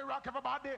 rock everybody.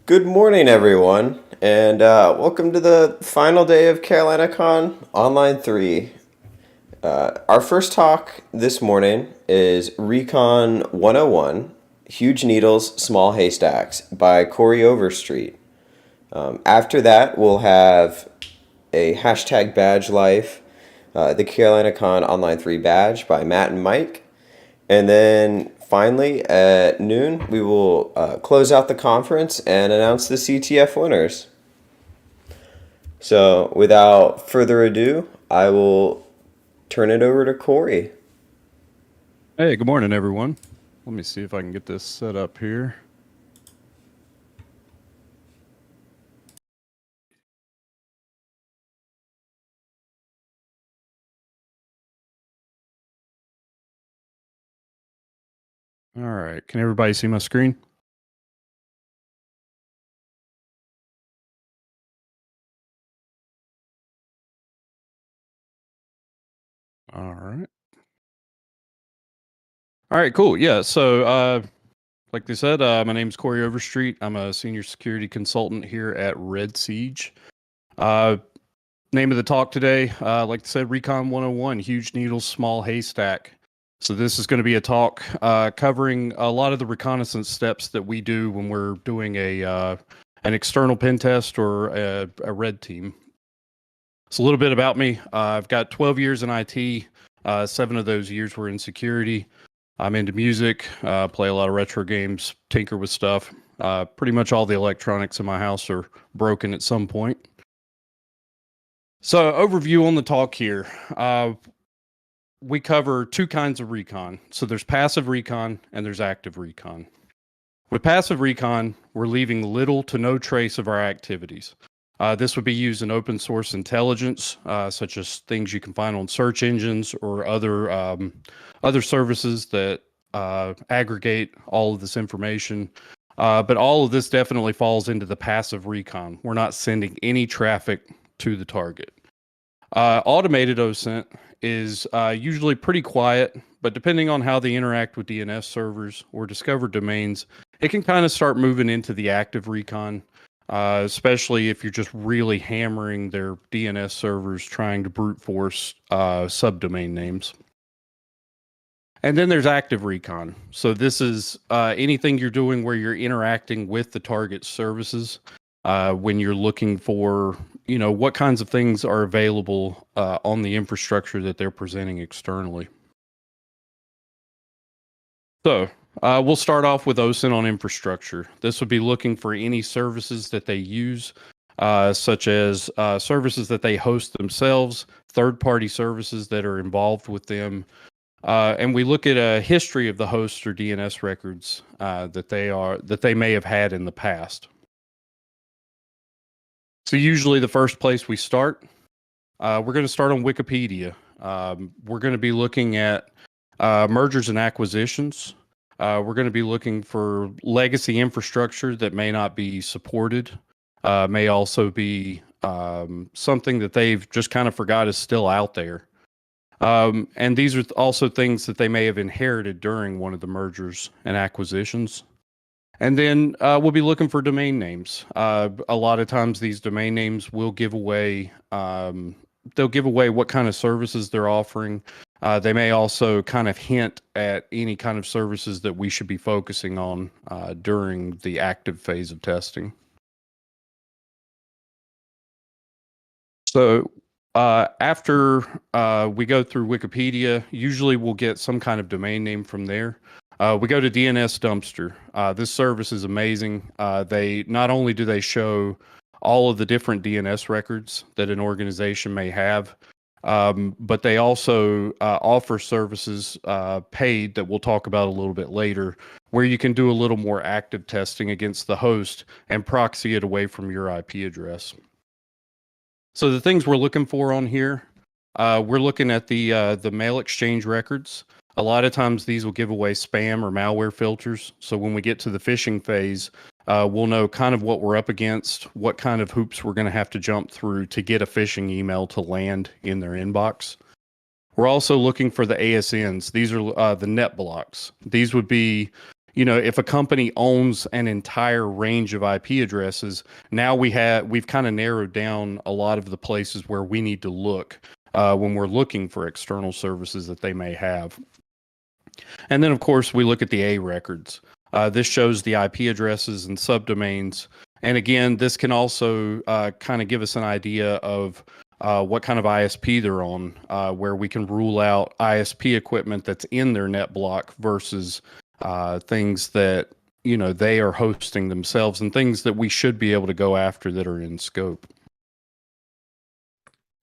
Good morning, everyone, and welcome to the final day of CarolinaCon Online 3. Our first talk this morning is Recon 101, Huge Needles, Small Haystacks by Corey Overstreet. After that, we'll have a hashtag badge life, the CarolinaCon Online 3 badge by Matt and Mike. And then finally, at noon, we will close out the conference and announce the CTF winners. So, without further ado, I will turn it over to Corey. Hey, good morning, everyone. Let me see if I can get this set up here. All right, can everybody see my screen? All right. All right, cool. Yeah, so like they said, my name's Corey Overstreet. I'm a senior security consultant here at Red Siege. Name of the talk today, like I said, Recon 101, Huge Needles, Small Haystack. So this is going to be a talk covering a lot of the reconnaissance steps that we do when we're doing an external pen test or a red team. So a little bit about me. I've got 12 years in IT. 7 of those years were in security. I'm into music, play a lot of retro games, tinker with stuff. Pretty much all the electronics in my house are broken at some point. So overview on the talk here. We cover 2 kinds of recon. So there's passive recon and there's active recon. With passive recon, we're leaving little to no trace of our activities. This would be used in open source intelligence, such as things you can find on search engines or other services that aggregate all of this information. But all of this definitely falls into the passive recon. We're not sending any traffic to the target. Automated OSINT is usually pretty quiet, but depending on how they interact with DNS servers or discovered domains, it can kind of start moving into the active recon, especially if you're just really hammering their DNS servers trying to brute force subdomain names. And then there's active recon. So this is anything you're doing where you're interacting with the target services when you're looking for, what kinds of things are available on the infrastructure that they're presenting externally. So we'll start off with OSINT on infrastructure. This would be looking for any services that they use, such as services that they host themselves, third-party services that are involved with them. And we look at a history of the hosts or DNS records that they may have had in the past. So usually the first place we start, we're going to start on Wikipedia. We're going to be looking at mergers and acquisitions. We're going to be looking for legacy infrastructure that may not be supported, may also be something that they've just kind of forgot is still out there. And these are also things that they may have inherited during one of the mergers and acquisitions. And then we'll be looking for domain names. A lot of times these domain names will give away, they'll give away what kind of services they're offering. They may also kind of hint at any kind of services that we should be focusing on during the active phase of testing. So after we go through Wikipedia, usually we'll get some kind of domain name from there. We go to DNS Dumpster. This service is amazing. They not only do they show all of the different DNS records that an organization may have, but they also offer services paid that we'll talk about a little bit later, where you can do a little more active testing against the host and proxy it away from your IP address. So the things we're looking for on here, we're looking at the mail exchange records. A lot of times these will give away spam or malware filters. So when we get to the phishing phase, we'll know kind of what we're up against, what kind of hoops we're going to have to jump through to get a phishing email to land in their inbox. We're also looking for the ASNs. These are the net blocks. These would be, if a company owns an entire range of IP addresses, now we've kind of narrowed down a lot of the places where we need to look when we're looking for external services that they may have. And then, of course, we look at the A records. This shows the IP addresses and subdomains. And again, this can also kind of give us an idea of what kind of ISP they're on, where we can rule out ISP equipment that's in their net block versus things that they are hosting themselves, and things that we should be able to go after that are in scope.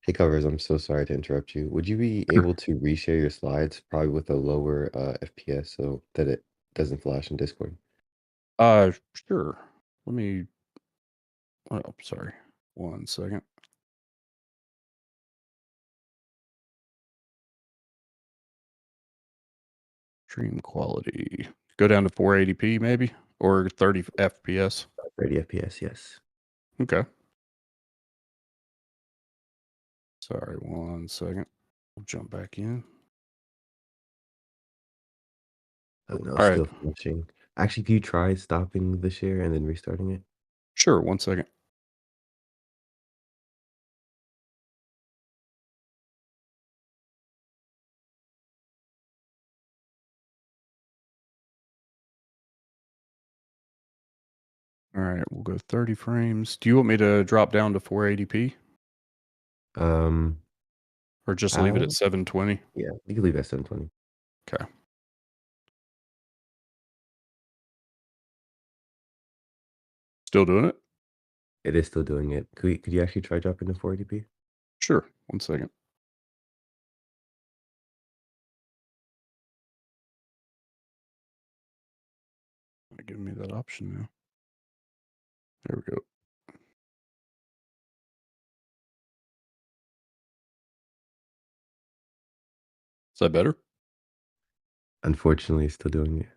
Hey, Covers, I'm so sorry to interrupt you. Would you be able to reshare your slides, probably with a lower FPS so that it doesn't flash in Discord? Sure. Let me. Oh, sorry. 1 second. Stream quality. Go down to 480p maybe, or 30 FPS. 30 FPS, yes. Okay. Sorry, 1 second. We'll jump back in. Oh, no, All right. still flashing. Actually, can you try stopping the share and then restarting it? Sure, 1 second. All right, we'll go 30 frames. Do you want me to drop down to 480p Um, or just leave it how? at 720? Yeah, you can leave that 720. Okay. Still doing it? It is still doing it. Could you actually try dropping to 480p? Sure, 1 second. Give me that option now. There we go. Is that better? Unfortunately, it's still doing it.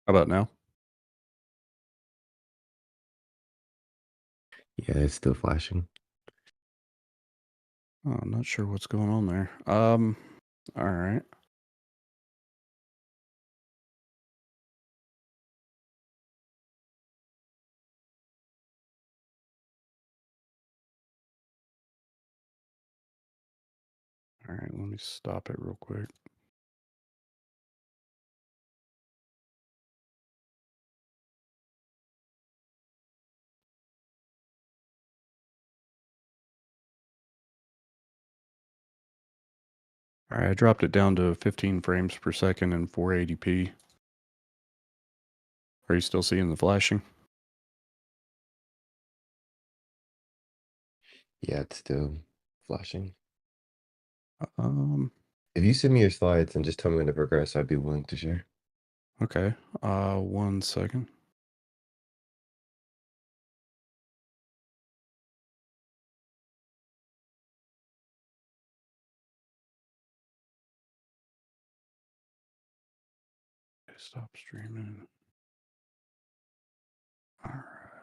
How about now? Yeah, it's still flashing. Oh, I'm not sure what's going on there. All right. All right, let me stop it real quick. All right, I dropped it down to 15 frames per second and 480p. Are you still seeing the flashing? Yeah, it's still flashing. Um, If you send me your slides and just tell me when to progress, I'd be willing to share. okay. 1 second. Stop streaming. All right.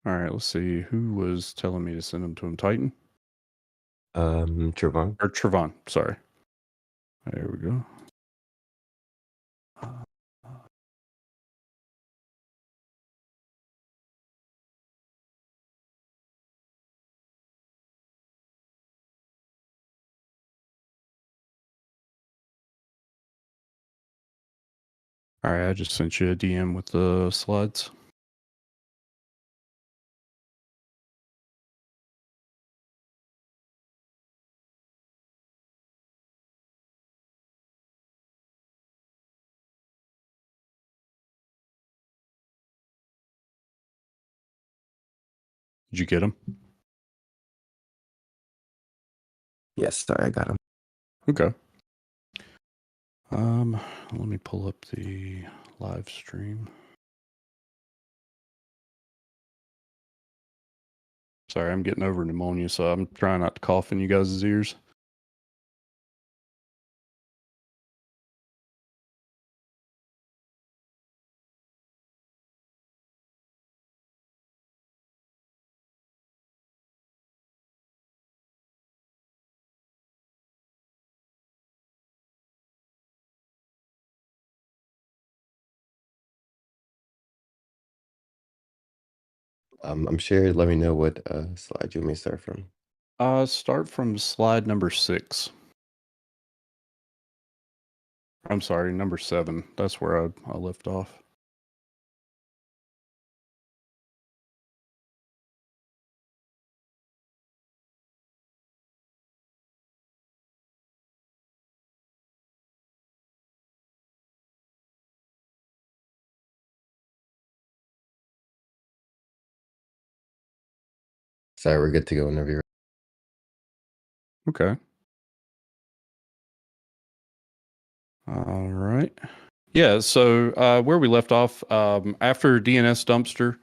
All right, let's see. Who was telling me to send them to him? Titan? Trevon. Or Trevon, sorry. There we go. Uh, All right, I just sent you a DM with the slides. Did you get them? Yes, sorry, I got him. Okay. Let me pull up the live stream. Sorry, I'm getting over pneumonia, so I'm trying not to cough in you guys' ears. I'm sure. Let me know what slide you want me to start from. Start from slide number 6. I'm sorry, number 7. That's where I left off. Sorry, we're good to go whenever you're. Okay. All right. Yeah, so where we left off, after DNS dumpster,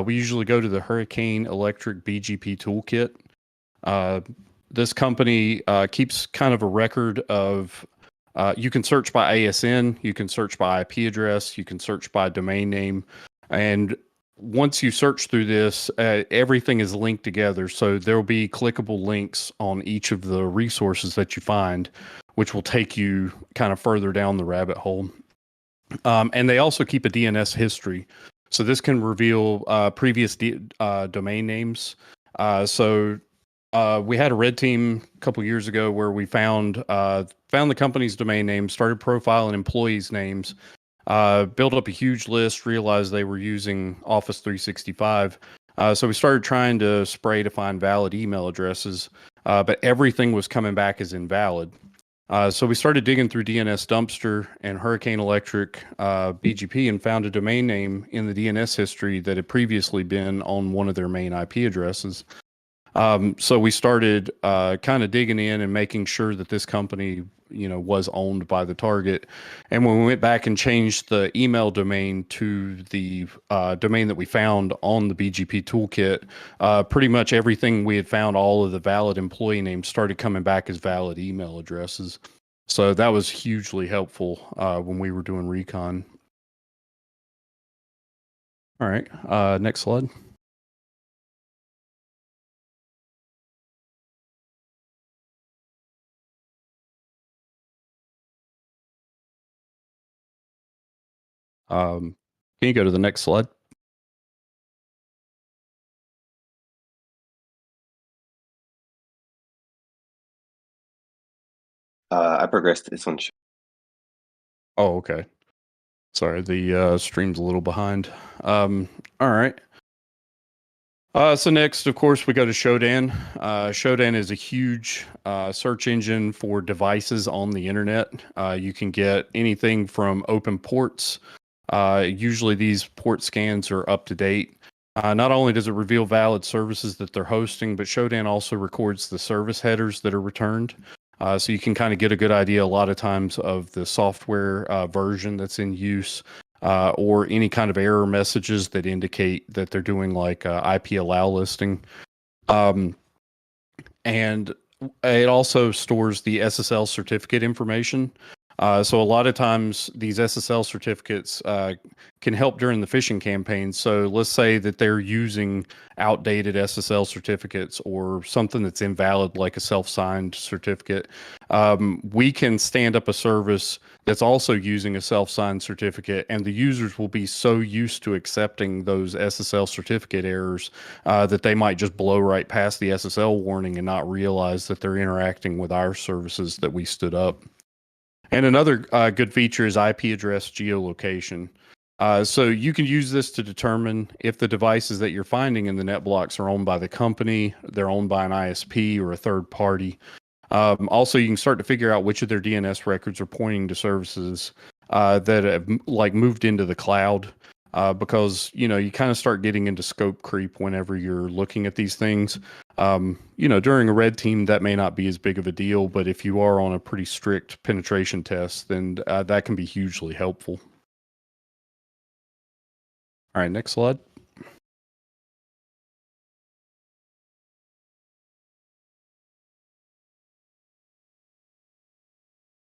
we usually go to the Hurricane Electric BGP toolkit. This company keeps kind of a record of, you can search by ASN, you can search by IP address, you can search by domain name. And once you search through this, everything is linked together. So there will be clickable links on each of the resources that you find, which will take you kind of further down the rabbit hole. And they also keep a DNS history. So this can reveal previous domain names. We had a red team a couple years ago where we found the company's domain name, started profiling employees' names, built up a huge list, realized they were using Office 365. So we started trying to spray to find valid email addresses, but everything was coming back as invalid. So we started digging through DNS Dumpster and Hurricane Electric BGP and found a domain name in the DNS history that had previously been on one of their main IP addresses. So we started kind of digging in and making sure that this company, was owned by the target. And when we went back and changed the email domain to the domain that we found on the BGP toolkit, pretty much everything we had found, all of the valid employee names started coming back as valid email addresses. So that was hugely helpful when we were doing recon. All right, next slide. Can you go to the next slide? I progressed this one. Oh, okay. Sorry, the stream's a little behind. All right. So next, of course, we go to Shodan. Shodan is a huge search engine for devices on the internet. You can get anything from open ports. Usually these port scans are up to date. Not only does it reveal valid services that they're hosting, but Shodan also records the service headers that are returned. So you can kind of get a good idea a lot of times of the software version that's in use, or any kind of error messages that indicate that they're doing like IP allow listing. And it also stores the SSL certificate information. So a lot of times these SSL certificates can help during the phishing campaign. So let's say that they're using outdated SSL certificates or something that's invalid, like a self-signed certificate. We can stand up a service that's also using a self-signed certificate, and the users will be so used to accepting those SSL certificate errors that they might just blow right past the SSL warning and not realize that they're interacting with our services that we stood up. And another good feature is IP address geolocation. So you can use this to determine if the devices that you're finding in the net blocks are owned by the company, they're owned by an ISP or a third party. Also, you can start to figure out which of their DNS records are pointing to services that have like moved into the cloud. Because you kind of start getting into scope creep whenever you're looking at these things. During a red team, that may not be as big of a deal, but if you are on a pretty strict penetration test, then that can be hugely helpful. All right, next slide.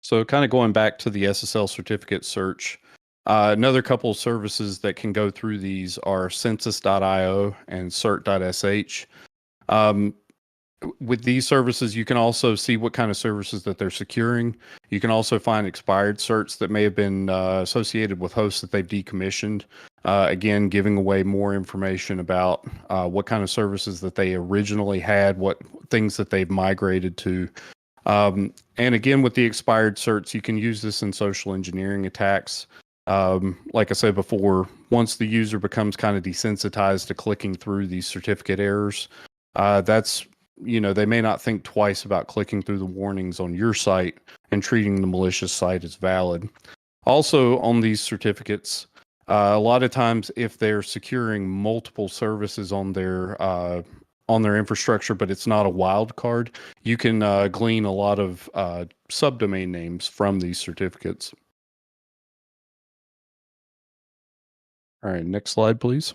So kind of going back to the SSL certificate search, another couple of services that can go through these are census.io and cert.sh. With these services, you can also see what kind of services that they're securing. You can also find expired certs that may have been associated with hosts that they've decommissioned. Again, giving away more information about what kind of services that they originally had, what things that they've migrated to. And again, with the expired certs, you can use this in social engineering attacks. Like I said before, once the user becomes kind of desensitized to clicking through these certificate errors, they may not think twice about clicking through the warnings on your site and treating the malicious site as valid. Also, on these certificates, a lot of times if they're securing multiple services on their infrastructure, but it's not a wild card, you can glean a lot of subdomain names from these certificates. All right, next slide, please.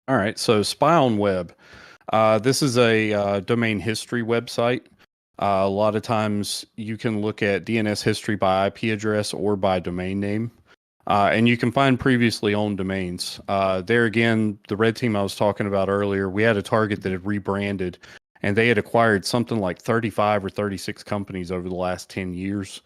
All right, so Spy on Web. This is a domain history website. A lot of times you can look at DNS history by IP address or by domain name. And you can find previously owned domains. There again, the red team I was talking about earlier, we had a target that had rebranded, and they had acquired something like 35 or 36 companies over the last 10 years.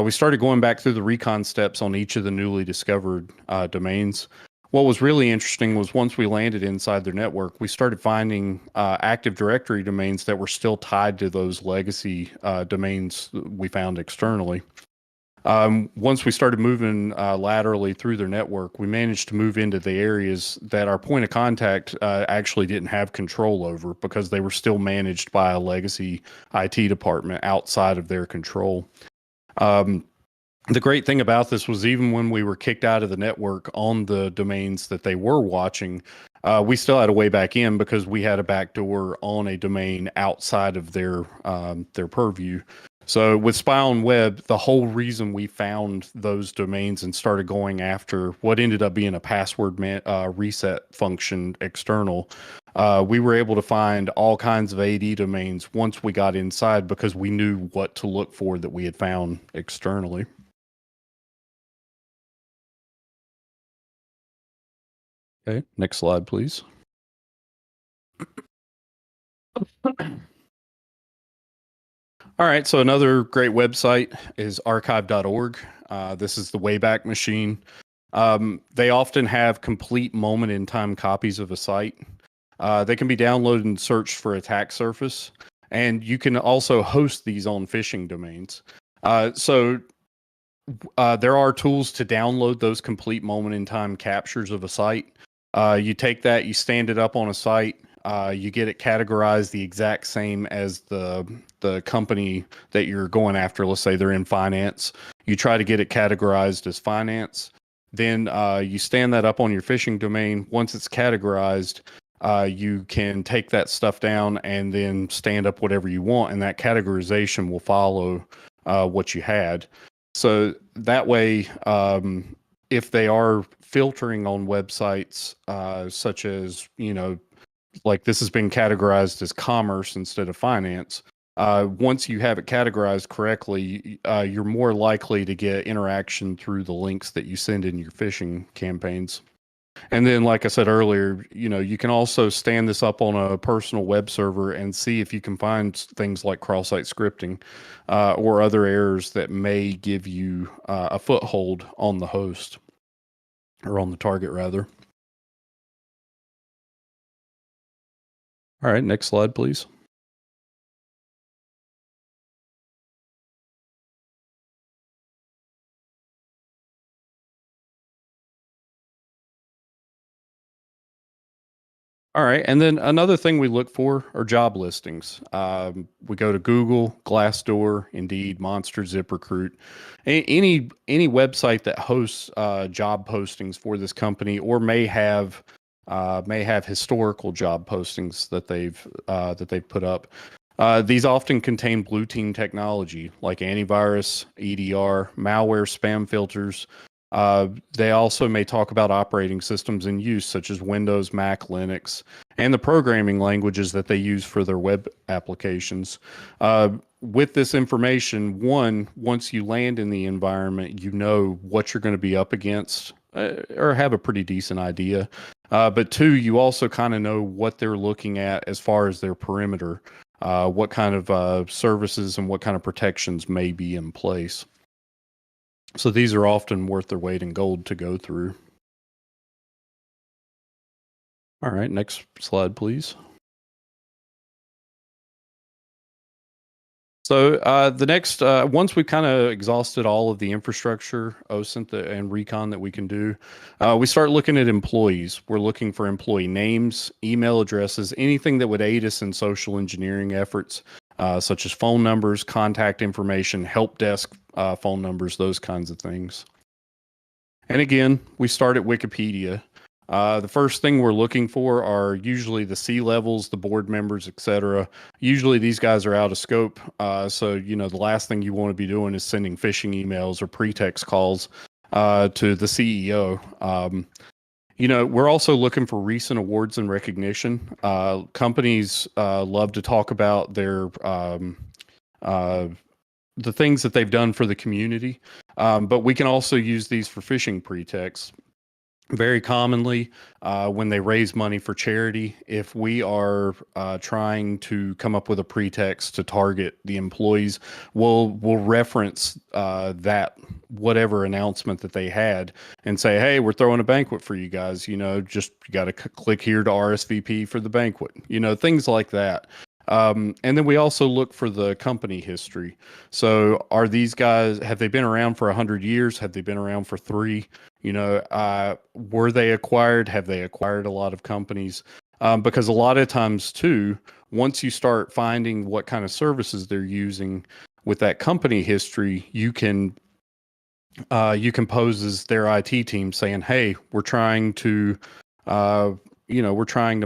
We started going back through the recon steps on each of the newly discovered domains. What was really interesting was once we landed inside their network, we started finding Active Directory domains that were still tied to those legacy domains we found externally. Once we started moving laterally through their network, we managed to move into the areas that our point of contact actually didn't have control over because they were still managed by a legacy IT department outside of their control. The great thing about this was even when we were kicked out of the network on the domains that they were watching, we still had a way back in because we had a backdoor on a domain outside of their purview. So with Spy on Web, the whole reason we found those domains and started going after what ended up being a password reset function external, we were able to find all kinds of AD domains once we got inside because we knew what to look for that we had found externally. Okay, next slide, please. All right, so another great website is archive.org. This is the Wayback Machine. They often have complete moment in time copies of a site. They can be downloaded and searched for attack surface, and you can also host these on phishing domains. So there are tools to download those complete moment in time captures of a site. You take that, you stand it up on a site, you get it categorized the exact same as the company that you're going after. Let's say they're in finance. You try to get it categorized as finance. Then you stand that up on your phishing domain. Once it's categorized, you can take that stuff down and then stand up whatever you want, and that categorization will follow what you had. So that way, if they are filtering on websites, such as, like this has been categorized as commerce instead of finance. Once you have it categorized correctly, you're more likely to get interaction through the links that you send in your phishing campaigns. And then, like I said earlier, you can also stand this up on a personal web server and see if you can find things like cross-site scripting or other errors that may give you a foothold on the host, or on the target rather. All right, next slide, please. All right, and then another thing we look for are job listings. We go to Google, Glassdoor, Indeed, Monster, ZipRecruit, any website that hosts job postings for this company, or may have historical job postings that they've put up. These often contain blue team technology like antivirus, EDR, malware, spam filters. They also may talk about operating systems in use, such as Windows, Mac, Linux, and the programming languages that they use for their web applications. With this information, once you land in the environment, you know what you're going to be up against, or have a pretty decent idea. But two, you also kind of know what they're looking at as far as their perimeter, what kind of services and what kind of protections may be in place. So these are often worth their weight in gold to go through. All right, next slide, please. So the next, once we've kind of exhausted all of the infrastructure, OSINT and recon that we can do, we start looking at employees. We're looking for employee names, email addresses, anything that would aid us in social engineering efforts, such as phone numbers, contact information, help desk phone numbers, those kinds of things. And again, we start at Wikipedia. The first thing we're looking for are usually the C-levels, the board members, etc. Usually these guys are out of scope. So, the last thing you want to be doing is sending phishing emails or pretext calls to the CEO. We're also looking for recent awards and recognition. Companies love to talk about their the things that they've done for the community, but we can also use these for phishing pretexts. Very commonly, when they raise money for charity, if we are trying to come up with a pretext to target the employees, we'll reference that whatever announcement that they had and say, "Hey, we're throwing a banquet for you guys. Just you got to click here to RSVP for the banquet." Things like that. And then we also look for the company history. So are these guys, have they been around for 100 years? Have they been around for 3? Were they acquired? Have they acquired a lot of companies? Because a lot of times too, once you start finding what kind of services they're using with that company history, you can pose as their IT team saying, "Hey, we're trying to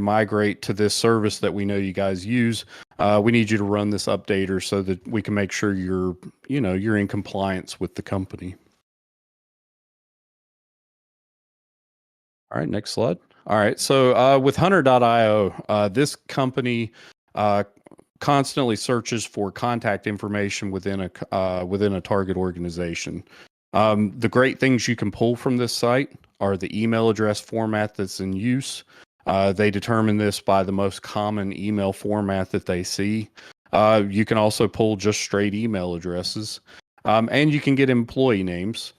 migrate to this service that we know you guys use. We need you to run this updater so that we can make sure you're in compliance with the company." All right, next slide. All right, so with Hunter.io, this company constantly searches for contact information within a target organization. The great things you can pull from this site are the email address format that's in use. They determine this by the most common email format that they see. You can also pull just straight email addresses, and you can get employee names.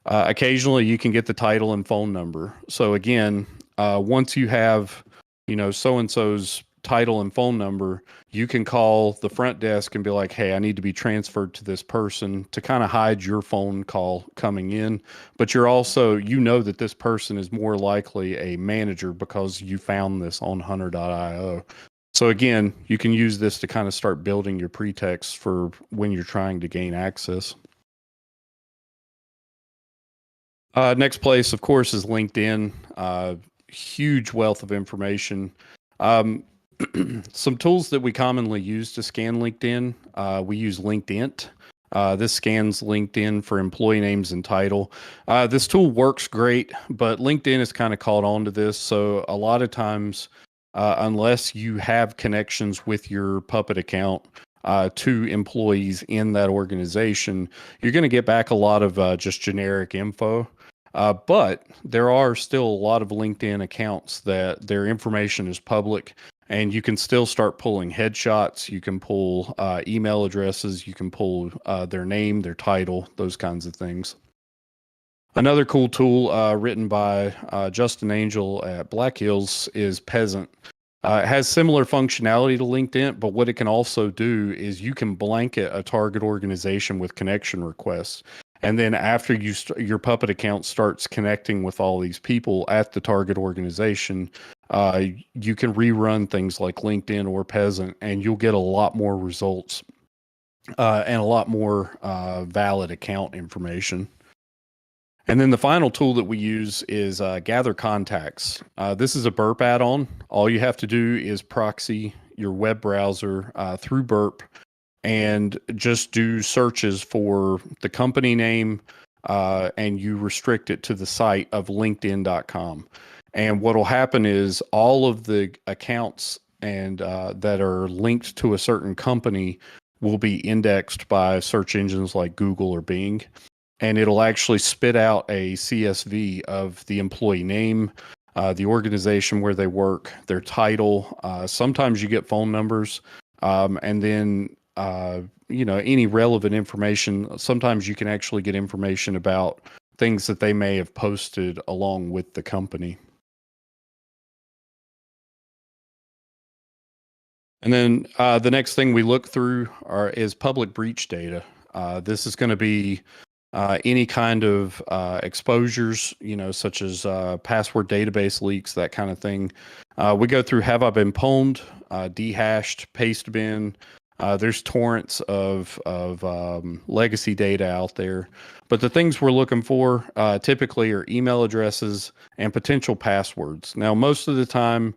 Occasionally, you can get the title and phone number. So again, once you have, so-and-so's title and phone number, you can call the front desk and be like, "Hey, I need to be transferred to this person," to kind of hide your phone call coming in. But you're also, that this person is more likely a manager because you found this on Hunter.io. So again, you can use this to kind of start building your pretext for when you're trying to gain access. Next place, of course, is LinkedIn. Huge wealth of information. Some tools that we commonly use to scan LinkedIn. We use LinkedIn. This scans LinkedIn for employee names and title. This tool works great, but LinkedIn has kind of caught on to this. So a lot of times, unless you have connections with your Puppet account to employees in that organization, you're going to get back a lot of just generic info. But there are still a lot of LinkedIn accounts that their information is public, and you can still start pulling headshots. You can pull email addresses. You can pull their name, their title, those kinds of things. Another cool tool written by Justin Angel at Black Hills is Peasant. It has similar functionality to LinkedIn, but what it can also do is you can blanket a target organization with connection requests. And then after your Puppet account starts connecting with all these people at the target organization, you can rerun things like LinkedIn or Peasant, and you'll get a lot more results and a lot more valid account information. And then the final tool that we use is Gather Contacts. This is a Burp add-on. All you have to do is proxy your web browser through Burp and just do searches for the company name, and you restrict it to the site of linkedin.com. And what will happen is all of the accounts and that are linked to a certain company will be indexed by search engines like Google or Bing, and it'll actually spit out a CSV of the employee name, the organization where they work, their title. Sometimes you get phone numbers, and then any relevant information. Sometimes you can actually get information about things that they may have posted along with the company. And then the next thing we look through is public breach data. This is going to be any kind of exposures, such as password database leaks, that kind of thing. We go through have I been pwned, dehashed, paste bin. There's torrents of legacy data out there. But the things we're looking for typically are email addresses and potential passwords. Now, most of the time,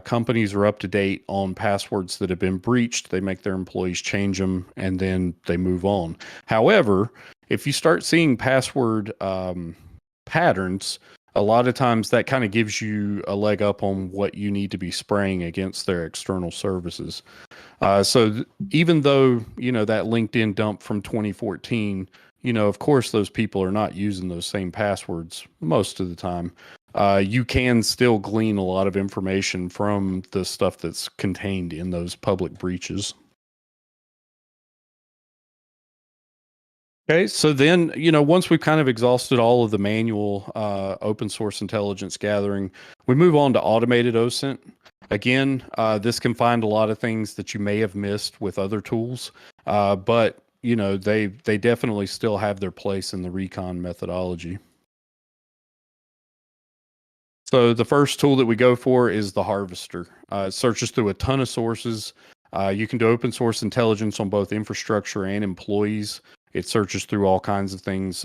companies are up to date on passwords that have been breached. They make their employees change them, and then they move on. However, if you start seeing password patterns, a lot of times that kind of gives you a leg up on what you need to be spraying against their external services. Even though, that LinkedIn dump from 2014, of course, those people are not using those same passwords most of the time. You can still glean a lot of information from the stuff that's contained in those public breaches. Okay, so then, once we've kind of exhausted all of the manual open source intelligence gathering, we move on to automated OSINT. Again, this can find a lot of things that you may have missed with other tools, but they definitely still have their place in the recon methodology. So the first tool that we go for is the Harvester. It searches through a ton of sources. You can do open source intelligence on both infrastructure and employees. It searches through all kinds of things,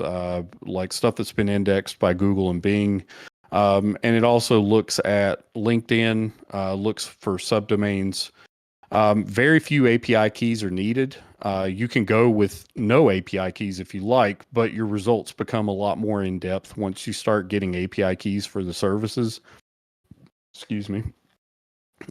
like stuff that's been indexed by Google and Bing. And it also looks at LinkedIn, looks for subdomains. Very few API keys are needed. You can go with no API keys if you like, but your results become a lot more in depth once you start getting API keys for the services. Excuse me.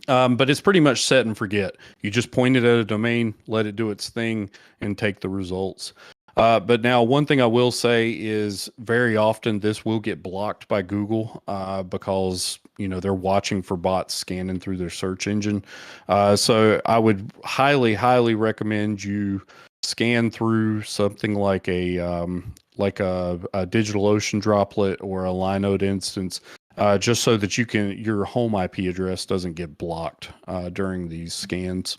But it's pretty much set and forget. You just point it at a domain, let it do its thing, and take the results. But now, one thing I will say is very often this will get blocked by Google because they're watching for bots scanning through their search engine. So I would highly, highly recommend you scan through something like a DigitalOcean droplet or a Linode instance, just so that your home IP address doesn't get blocked during these scans.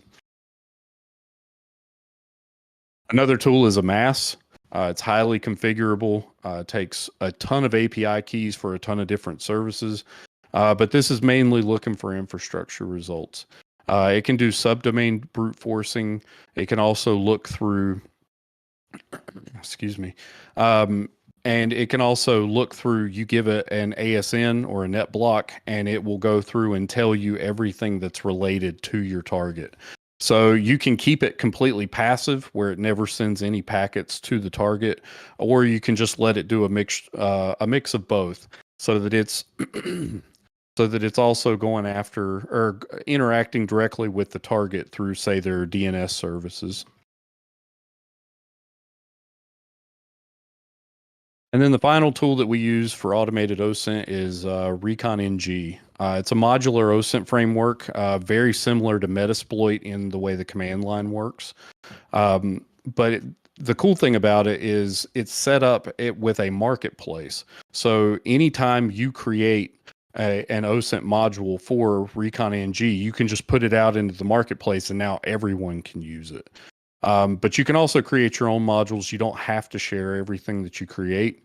Another tool is Amass. It's highly configurable. Takes a ton of API keys for a ton of different services, but this is mainly looking for infrastructure results. It can do subdomain brute forcing. It can also look through, excuse me, and it can also look through, you give it an ASN or a net block, and it will go through and tell you everything that's related to your target. So you can keep it completely passive where it never sends any packets to the target, or you can just let it do a mix of both so that it's so that it's also going after or interacting directly with the target through, say, their DNS services. And then the final tool that we use for automated OSINT is ReconNG. It's a modular OSINT framework, very similar to Metasploit in the way the command line works. But the cool thing about it is it's set up with a marketplace. So anytime you create an OSINT module for ReconNG, you can just put it out into the marketplace and now everyone can use it. But you can also create your own modules. You don't have to share everything that you create.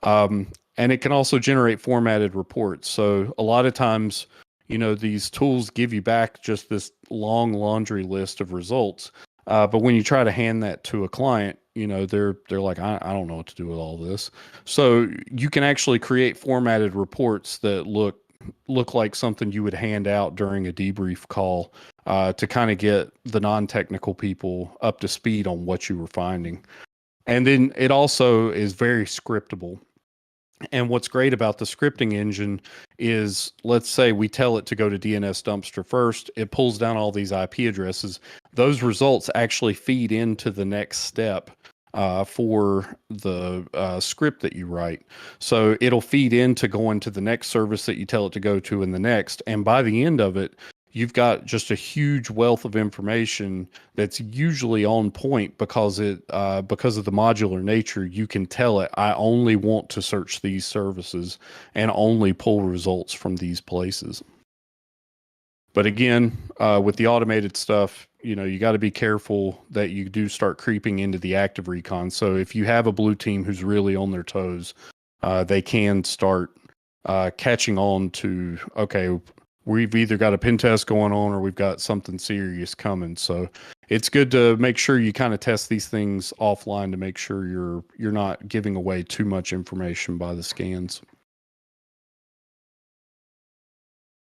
And it can also generate formatted reports. So a lot of times, these tools give you back just this long laundry list of results. But when you try to hand that to a client, they're like, I don't know what to do with all this. So you can actually create formatted reports that look like something you would hand out during a debrief call to kind of get the non-technical people up to speed on what you were finding. And then it also is very scriptable. And what's great about the scripting engine is, let's say we tell it to go to DNS dumpster first, it pulls down all these IP addresses. Those results actually feed into the next step for the script that you write. So it'll feed into going to the next service that you tell it to go to and the next. And by the end of it, you've got just a huge wealth of information that's usually on point because because of the modular nature. You can tell it, I only want to search these services and only pull results from these places. But again, with the automated stuff, you got to be careful that you do start creeping into the active recon. So if you have a blue team who's really on their toes, they can start catching on to, okay, we've either got a pen test going on or we've got something serious coming. So it's good to make sure you kind of test these things offline to make sure you're not giving away too much information by the scans.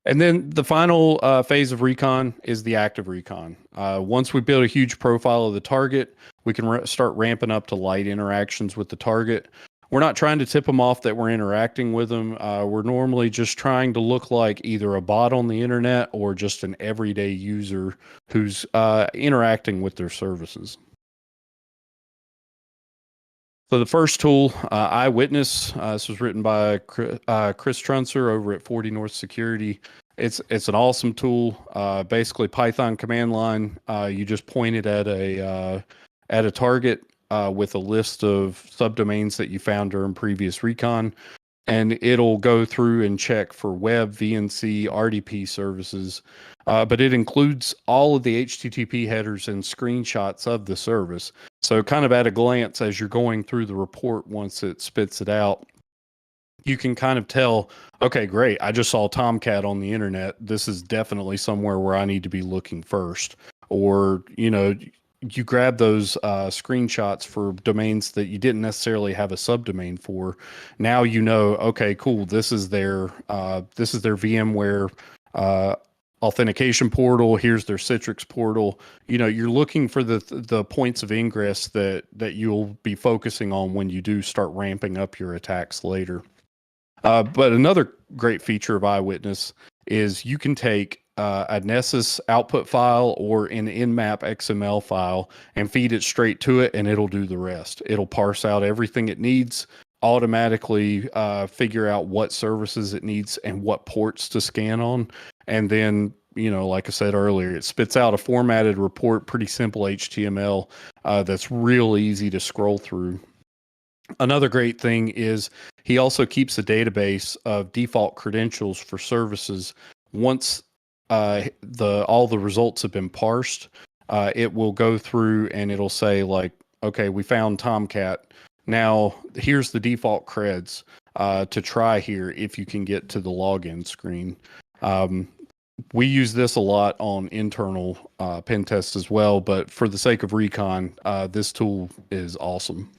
And then the final phase of recon is the active recon. Once we build a huge profile of the target, we can start ramping up to light interactions with the target. We're not trying to tip them off that we're interacting with them. We're normally just trying to look like either a bot on the internet or just an everyday user who's interacting with their services. So the first tool, Eyewitness, this was written by Chris Trunser over at 40 North Security. It's an awesome tool. Basically, Python command line. You just point it at a target with a list of subdomains that you found during previous recon, and it'll go through and check for web, VNC, RDP services. But it includes all of the HTTP headers and screenshots of the service. So kind of at a glance, as you're going through the report, once it spits it out, you can kind of tell, okay, great, I just saw Tomcat on the internet. This is definitely somewhere where I need to be looking first. Or, you grab those screenshots for domains that you didn't necessarily have a subdomain for. Now okay, cool, this is their VMware authentication portal. Here's their Citrix portal. You're looking for the points of ingress that you'll be focusing on when you do start ramping up your attacks later. But another great feature of Eyewitness is you can take a Nessus output file or an Nmap XML file and feed it straight to it, and it'll do the rest. It'll parse out everything it needs, automatically figure out what services it needs and what ports to scan on. And then, like I said earlier, it spits out a formatted report, pretty simple HTML that's real easy to scroll through. Another great thing is he also keeps a database of default credentials for services. Once all the results have been parsed, it will go through and it'll say like, okay, we found Tomcat. Now here's the default creds to try here if you can get to the login screen. We use this a lot on internal pen tests as well, but for the sake of recon, this tool is awesome.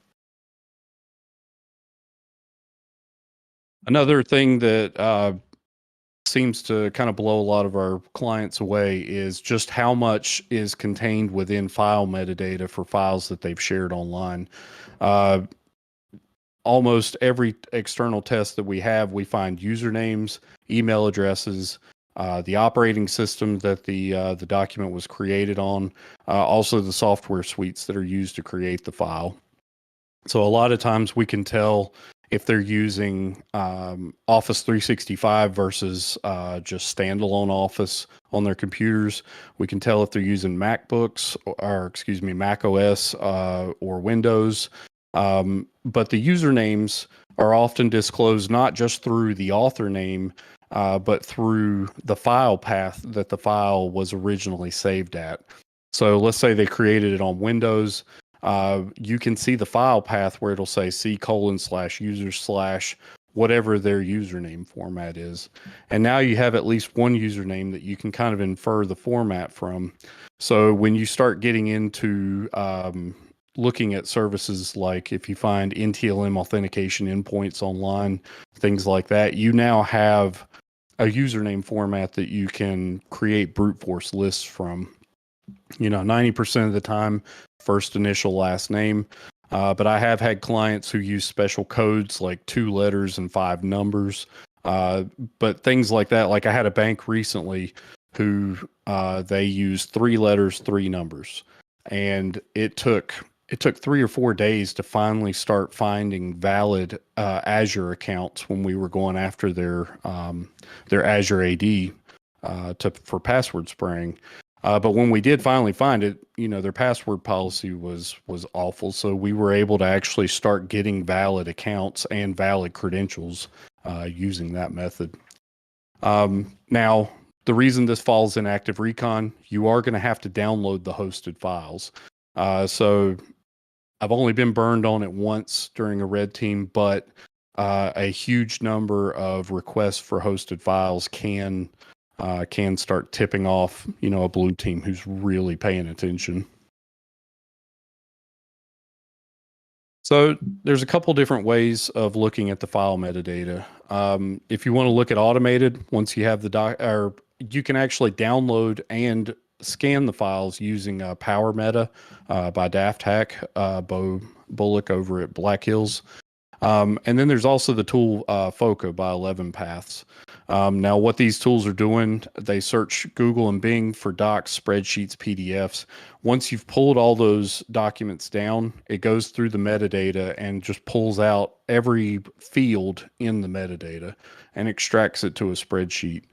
Another thing that seems to kind of blow a lot of our clients away is just how much is contained within file metadata for files that they've shared online. Almost every external test that we have, we find usernames, email addresses, the operating system that the document was created on, also the software suites that are used to create the file. So a lot of times we can tell if they're using Office 365 versus just standalone Office on their computers. We can tell if they're using MacBooks or excuse me, Mac OS or Windows. But the usernames are often disclosed not just through the author name, but through the file path that the file was originally saved at. So let's say they created it on Windows. You can see the file path where it'll say C:/user/ whatever their username format is. And now you have at least one username that you can kind of infer the format from. So when you start getting into looking at services like if you find NTLM authentication endpoints online, things like that, you now have a username format that you can create brute force lists from. 90% of the time, first initial, last name. But I have had clients who use special codes like 2 letters and 5 numbers. But things like that, like I had a bank recently who they used 3 letters, 3 numbers. And it took 3 or 4 days to finally start finding valid Azure accounts when we were going after their Azure AD for password spraying. But when we did finally find it, their password policy was awful. So we were able to actually start getting valid accounts and valid credentials using that method. Now, the reason this falls in Active Recon, you are going to have to download the hosted files. So I've only been burned on it once during a red team, but a huge number of requests for hosted files can start tipping off, a blue team who's really paying attention. So there's a couple different ways of looking at the file metadata. If you want to look at automated, once you have the you can actually download and scan the files using Power Meta by Daft Hack, Bo Bullock over at Black Hills. And then there's also the tool FOCA by 11 Paths. Now, what these tools are doing, they search Google and Bing for docs, spreadsheets, PDFs. Once you've pulled all those documents down, it goes through the metadata and just pulls out every field in the metadata and extracts it to a spreadsheet.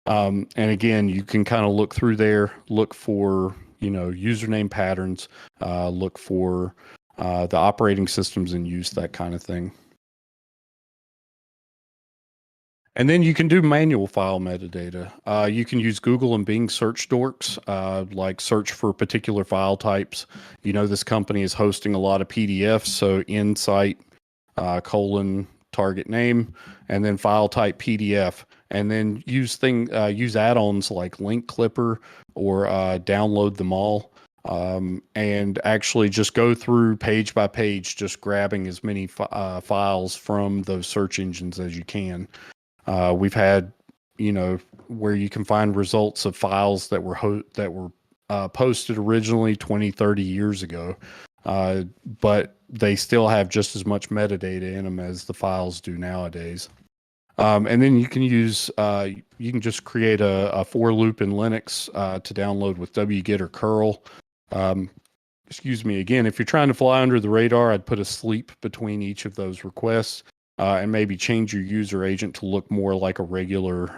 And again, you can kind of look through there, look for, username patterns, look for the operating systems in use, that kind of thing. And then you can do manual file metadata. You can use Google and Bing search dorks, like search for particular file types. This company is hosting a lot of PDFs, so insight, target name, and then file type PDF. And then use add-ons like Link Clipper or download them all. And actually just go through page by page, just grabbing as many files from those search engines as you can. We've had, where you can find results of files that were posted originally 20, 30 years ago, but they still have just as much metadata in them as the files do nowadays. And then you can just create a for loop in Linux to download with wget or curl. Excuse me. Again, if you're trying to fly under the radar, I'd put a sleep between each of those requests. And maybe change your user agent to look more like a regular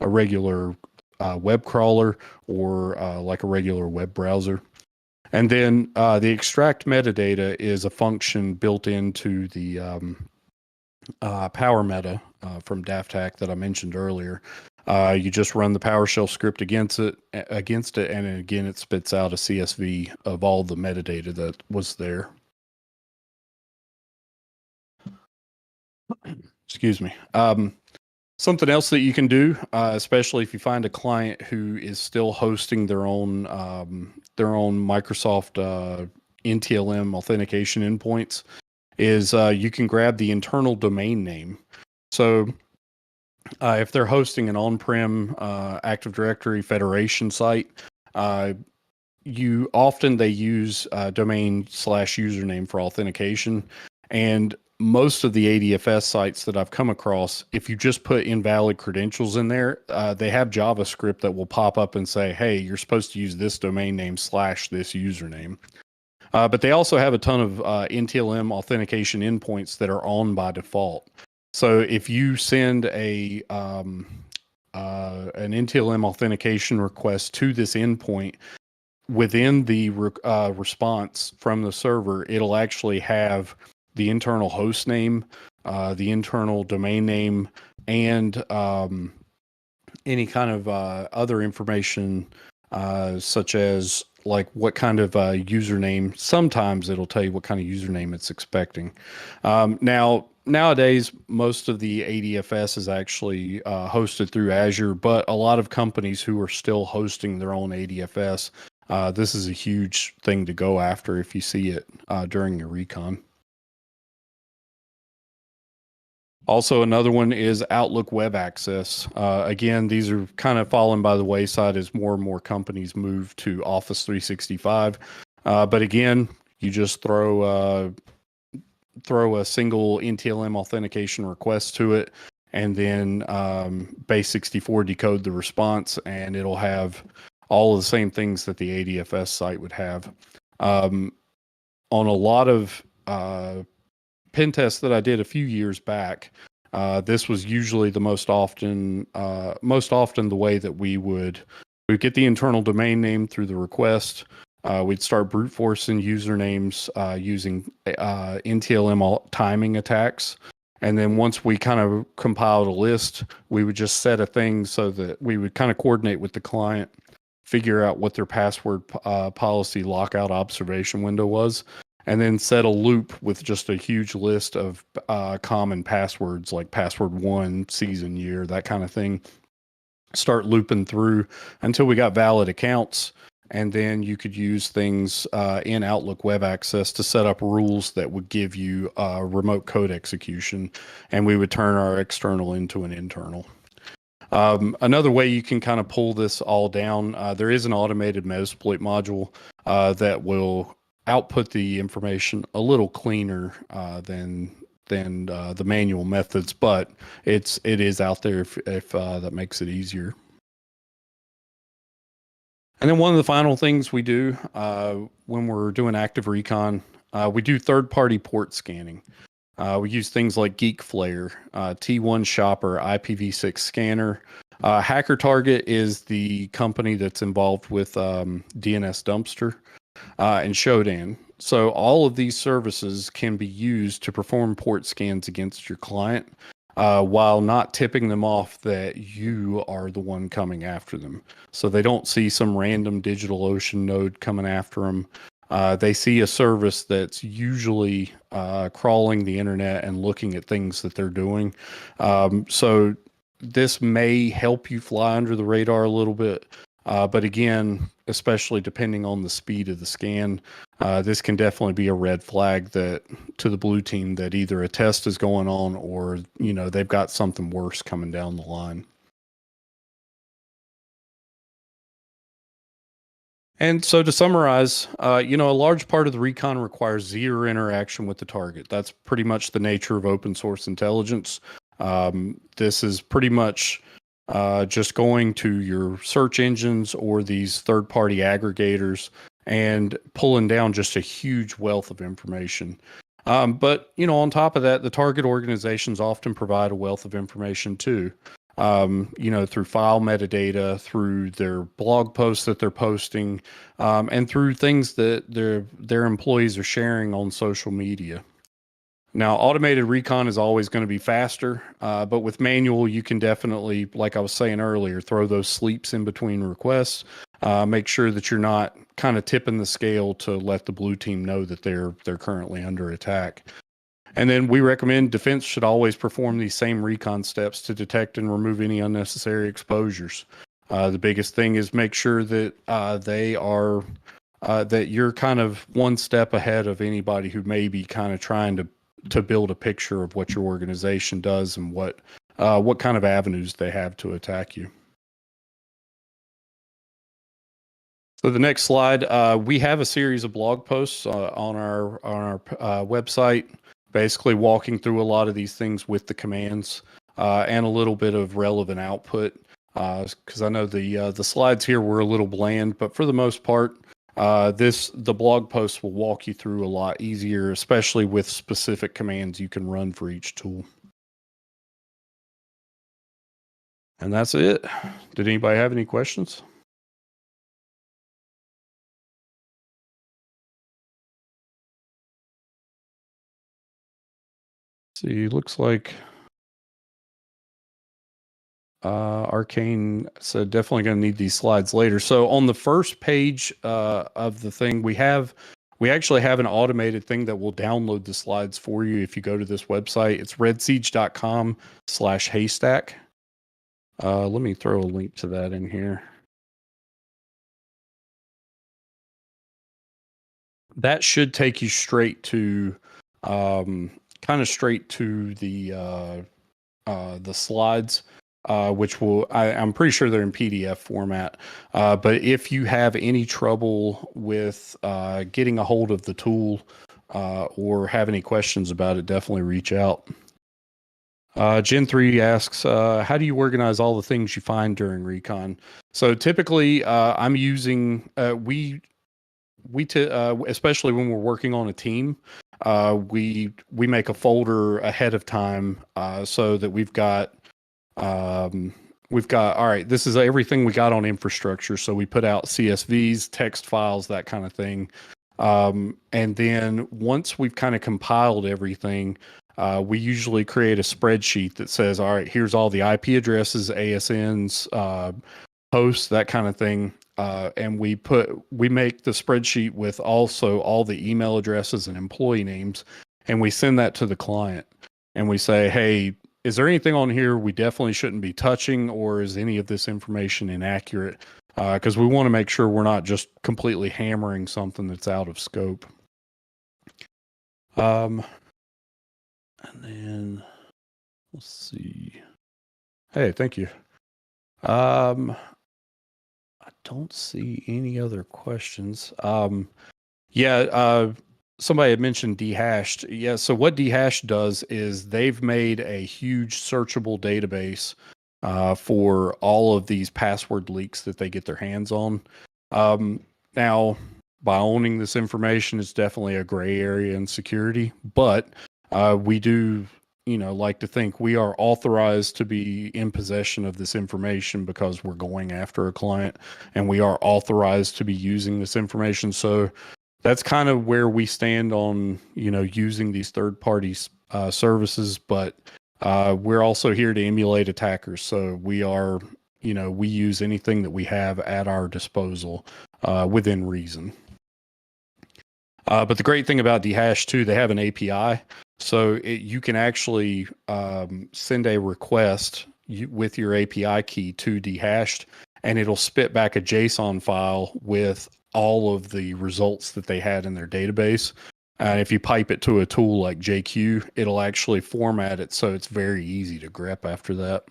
web crawler or like a regular web browser. And then the extract metadata is a function built into the Power Meta from Daft Hack that I mentioned earlier. You just run the PowerShell script against it, and again it spits out a CSV of all the metadata that was there. Excuse me. Something else that you can do, especially if you find a client who is still hosting their own Microsoft NTLM authentication endpoints, is you can grab the internal domain name. So If they're hosting an on-prem Active Directory Federation site, uh, they use domain/username for authentication, and most of the ADFS sites that I've come across, if you just put invalid credentials in there, they have JavaScript that will pop up and say, "Hey, you're supposed to use this domain name / this username." But they also have a ton of NTLM authentication endpoints that are on by default. So if you send an NTLM authentication request to this endpoint, within the response from the server, it'll actually have the internal host name, the internal domain name, and any kind of other information, such as like what kind of username. Sometimes it'll tell you what kind of username it's expecting. Nowadays, most of the ADFS is actually hosted through Azure, but a lot of companies who are still hosting their own ADFS, this is a huge thing to go after if you see it during your recon. Also, another one is Outlook Web Access. Again, these are kind of falling by the wayside as more and more companies move to Office 365. But again, you just throw a single NTLM authentication request to it, and then base64 decode the response, and it'll have all of the same things that the ADFS site would have. On a lot of pen tests that I did a few years back, this was usually the most often the way that we'd get the internal domain name through the request. We'd start brute forcing usernames using NTLM timing attacks. And then once we kind of compiled a list, we would just set a thing so that we would kind of coordinate with the client, figure out what their password policy lockout observation window was, and then set a loop with just a huge list of common passwords like password 1, season, year, that kind of thing. Start looping through until we got valid accounts. And then you could use things in Outlook Web Access to set up rules that would give you remote code execution, and we would turn our external into an internal. Another way you can kind of pull this all down, there is an automated Metasploit module that will output the information a little cleaner than the manual methods, but it is out there if that makes it easier. And then one of the final things we do when we're doing active recon, we do third-party port scanning. We use things like GeekFlare, T1 Shopper, IPv6 Scanner. Hacker Target is the company that's involved with DNS Dumpster and Shodan. So all of these services can be used to perform port scans against your client, while not tipping them off that you are the one coming after them. So they don't see some random DigitalOcean node coming after them. They see a service that's usually crawling the internet and looking at things that they're doing. So this may help you fly under the radar a little bit. But again, especially depending on the speed of the scan, this can definitely be a red flag that to the blue team that either a test is going on or, they've got something worse coming down the line. And so to summarize, a large part of the recon requires zero interaction with the target. That's pretty much the nature of open source intelligence. This is pretty much just going to your search engines or these third-party aggregators and pulling down just a huge wealth of information. But on top of that, the target organizations often provide a wealth of information too. Through file metadata, through their blog posts that they're posting, and through things that their employees are sharing on social media. Now, automated recon is always going to be faster, but with manual, you can definitely, like I was saying earlier, throw those sleeps in between requests. Make sure that you're not kind of tipping the scale to let the blue team know that they're currently under attack. And then we recommend defense should always perform these same recon steps to detect and remove any unnecessary exposures. The biggest thing is make sure that that you're kind of one step ahead of anybody who may be kind of trying to build a picture of what your organization does and what what kind of avenues they have to attack you. So the next slide, we have a series of blog posts on our website, basically walking through a lot of these things with the commands and a little bit of relevant output. Because I know the slides here were a little bland, but for the most part, the blog posts will walk you through a lot easier, especially with specific commands you can run for each tool. And that's it. Did anybody have any questions? See, looks like Arcane said definitely going to need these slides later. So on the first page of the thing, we actually have an automated thing that will download the slides for you if you go to this website. It's redsiege.com/haystack. Let me throw a link to that in here. That should take you straight to straight to the slides, which I'm pretty sure they're in PDF format. But if you have any trouble with getting a hold of the tool or have any questions about it, definitely reach out. Gen 3 asks, how do you organize all the things you find during recon? So typically, I'm using, especially when we're working on a team, we make a folder ahead of time so that we've got all right, this is everything we got on infrastructure. So we put out CSVs, text files, that kind of thing. And then once we've kind of compiled everything, we usually create a spreadsheet that says, all right, here's all the IP addresses, ASNs, hosts, that kind of thing. And we make the spreadsheet with also all the email addresses and employee names, and we send that to the client. And we say, hey, is there anything on here we definitely shouldn't be touching, or is any of this information inaccurate? Because we want to make sure we're not just completely hammering something that's out of scope. And then let's see. Hey, thank you. I don't see any other questions. Somebody had mentioned Dehashed. Yeah, so what Dehashed does is they've made a huge searchable database for all of these password leaks that they get their hands on. Now, by owning this information, it's definitely a gray area in security, but we do, like to think we are authorized to be in possession of this information because we're going after a client, and we are authorized to be using this information. So that's kind of where we stand on, using these third-party services, but we're also here to emulate attackers. So we are, we use anything that we have at our disposal within reason. But the great thing about Dehash too, they have an API. So you can actually send a request with your API key to Dehashed, and it'll spit back a JSON file with all of the results that they had in their database. And if you pipe it to a tool like JQ, it'll actually format it so it's very easy to grep after that.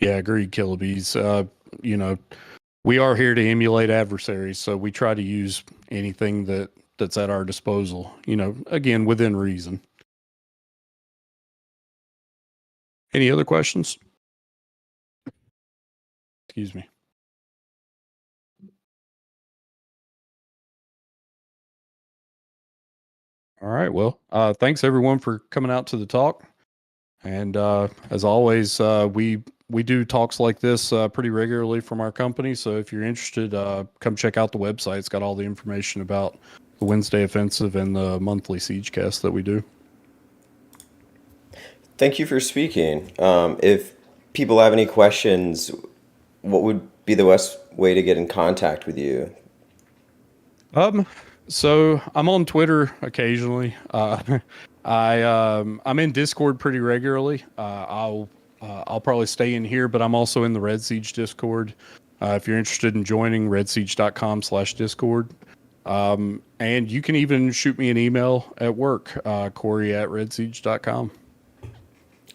Yeah, agreed, Killabees. We are here to emulate adversaries, so we try to use anything that's at our disposal, again, within reason. Any other questions? Excuse me. All right. Well, thanks everyone for coming out to the talk. And as always, we do talks like this pretty regularly from our company. So if you're interested, come check out the website. It's got all the information about the Wednesday offensive and the monthly Siegecast that we do. Thank you for speaking. If people have any questions, what would be the best way to get in contact with you? So I'm on Twitter occasionally. I'm in Discord pretty regularly. I'll probably stay in here, but I'm also in the Red Siege Discord. If you're interested in joining, redsiege.com/Discord. And you can even shoot me an email at work, Corey@redsiege.com.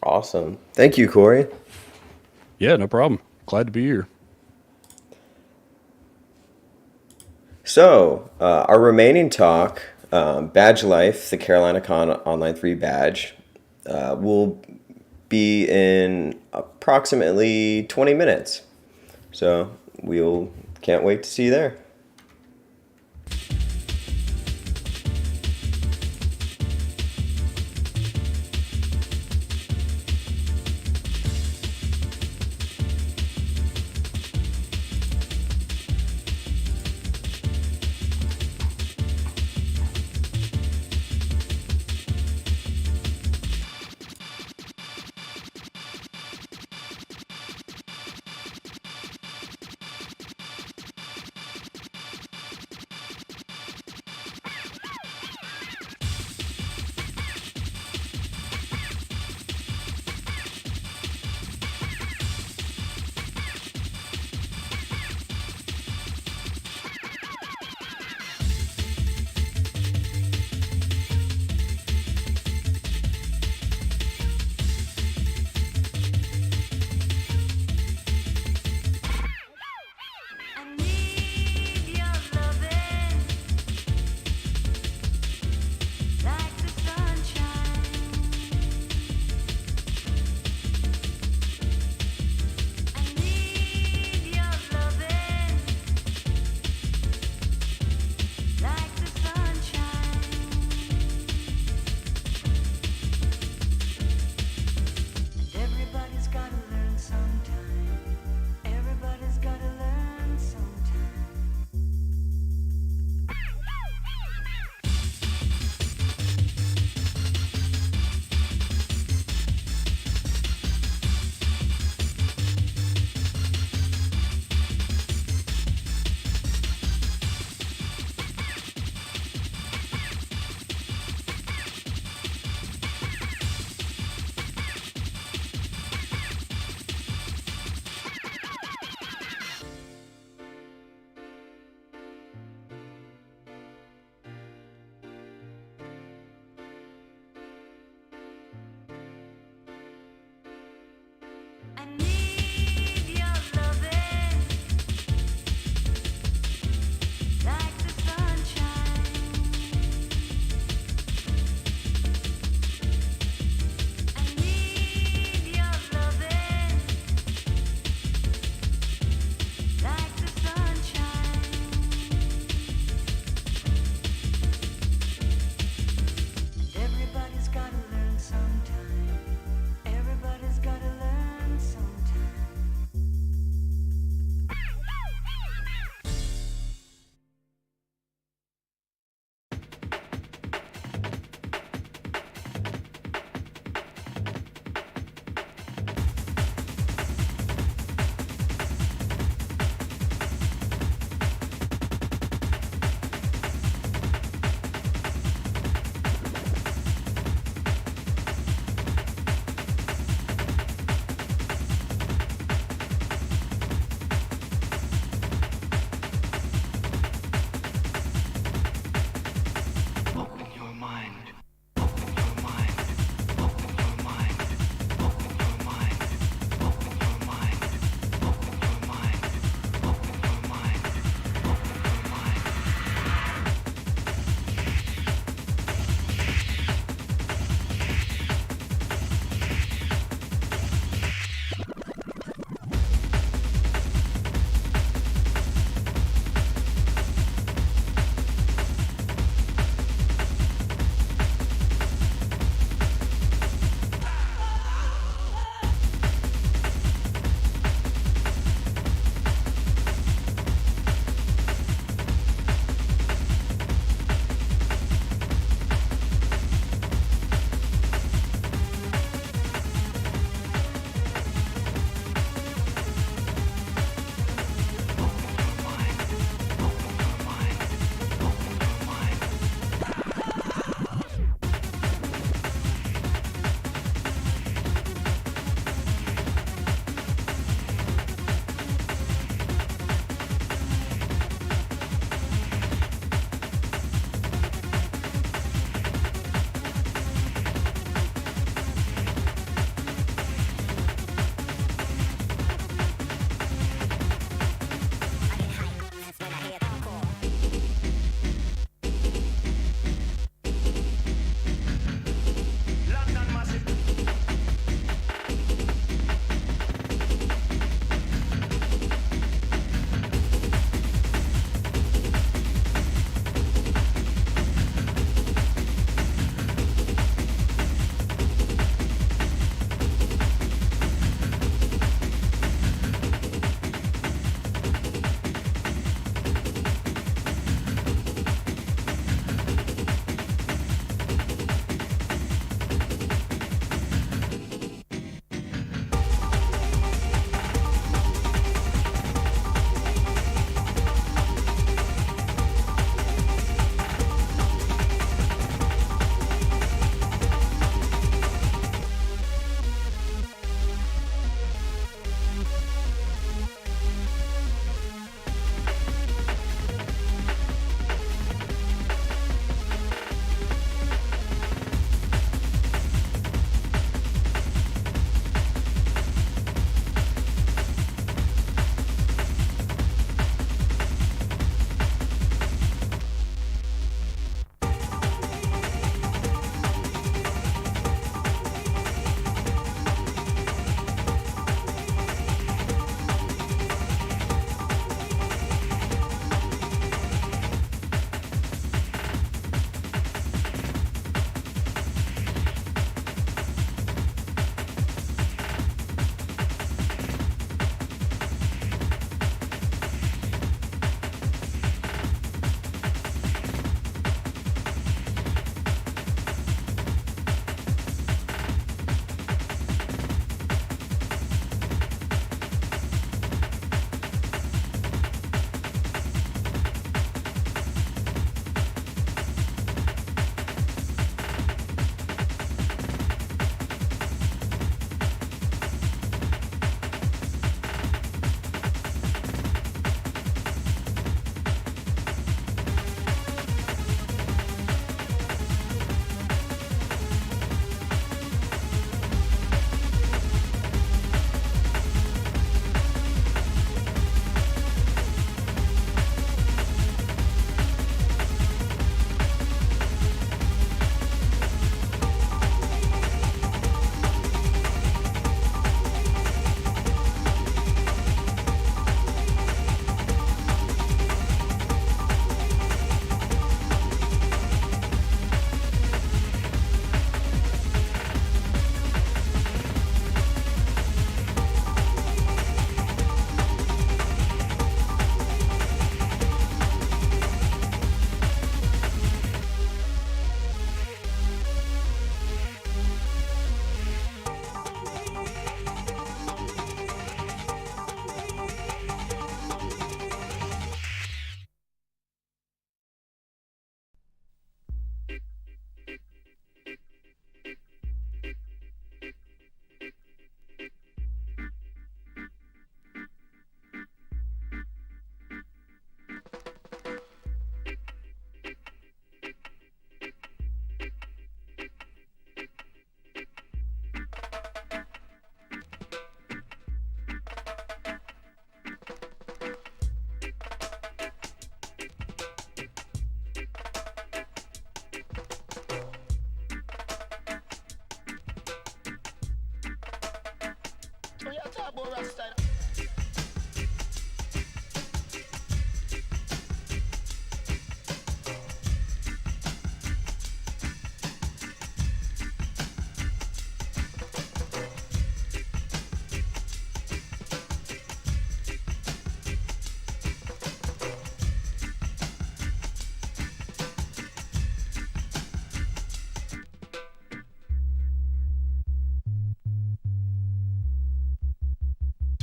Awesome. Thank you, Corey. Yeah, no problem. Glad to be here. So, our remaining talk, Badge Life, the CarolinaCon Online 3 badge, will be in approximately 20 minutes. So, can't wait to see you there.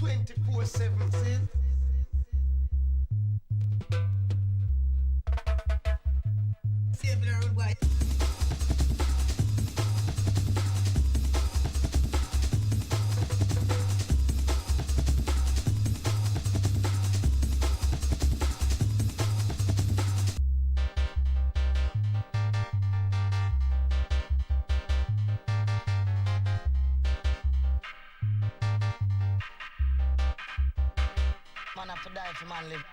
24/7, sis. Save the road, boy. Man have to die for man live.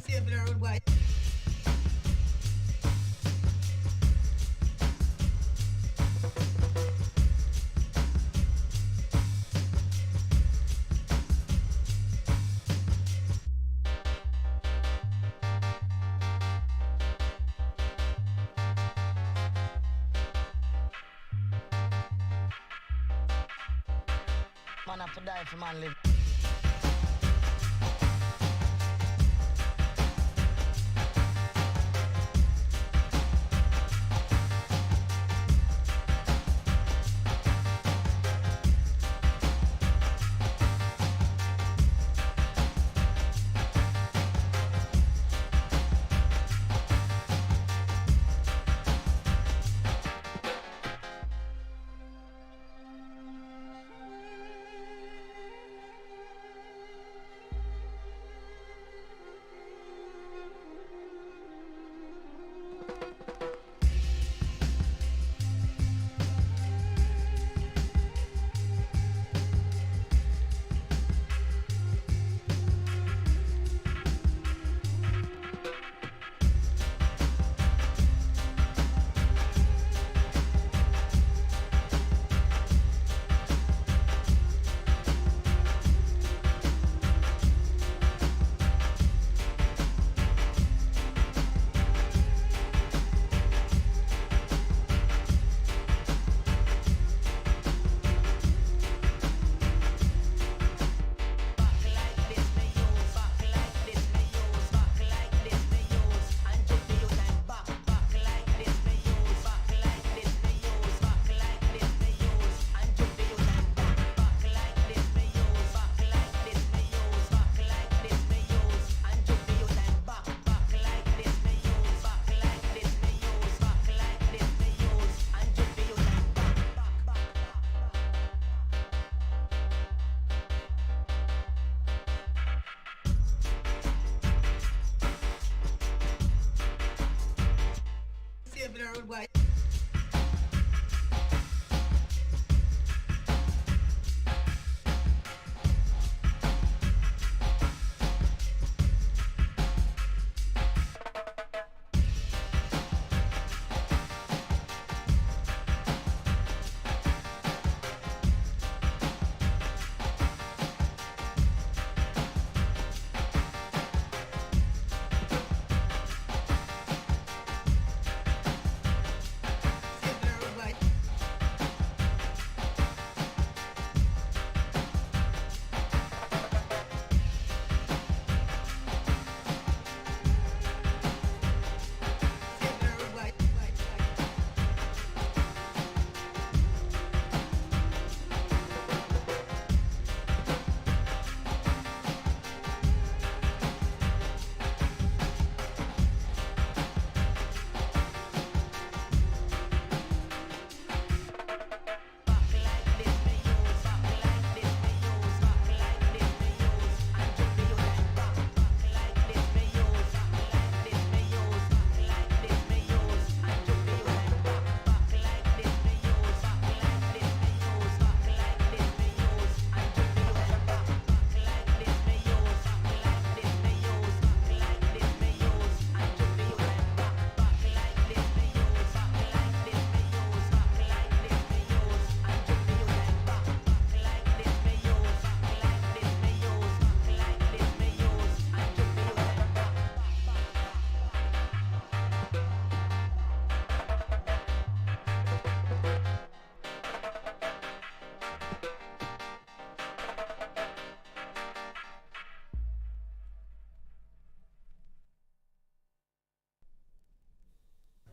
Saving the road, boy. Man have to die for man live. Saving the road, boy. Saving the road, boy. Saving the road, boy.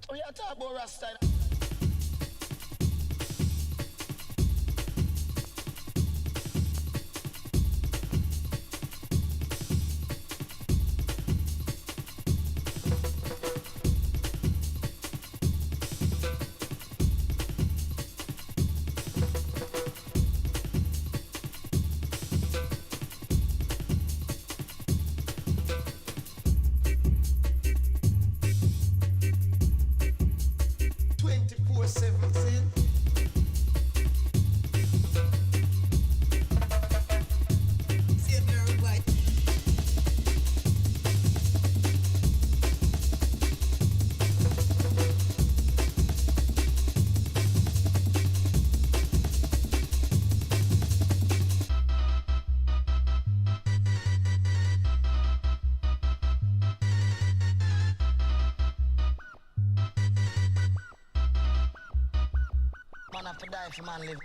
Oh, yeah, talk about Rasta. 24/7. See blurred white. Man have to die if man live.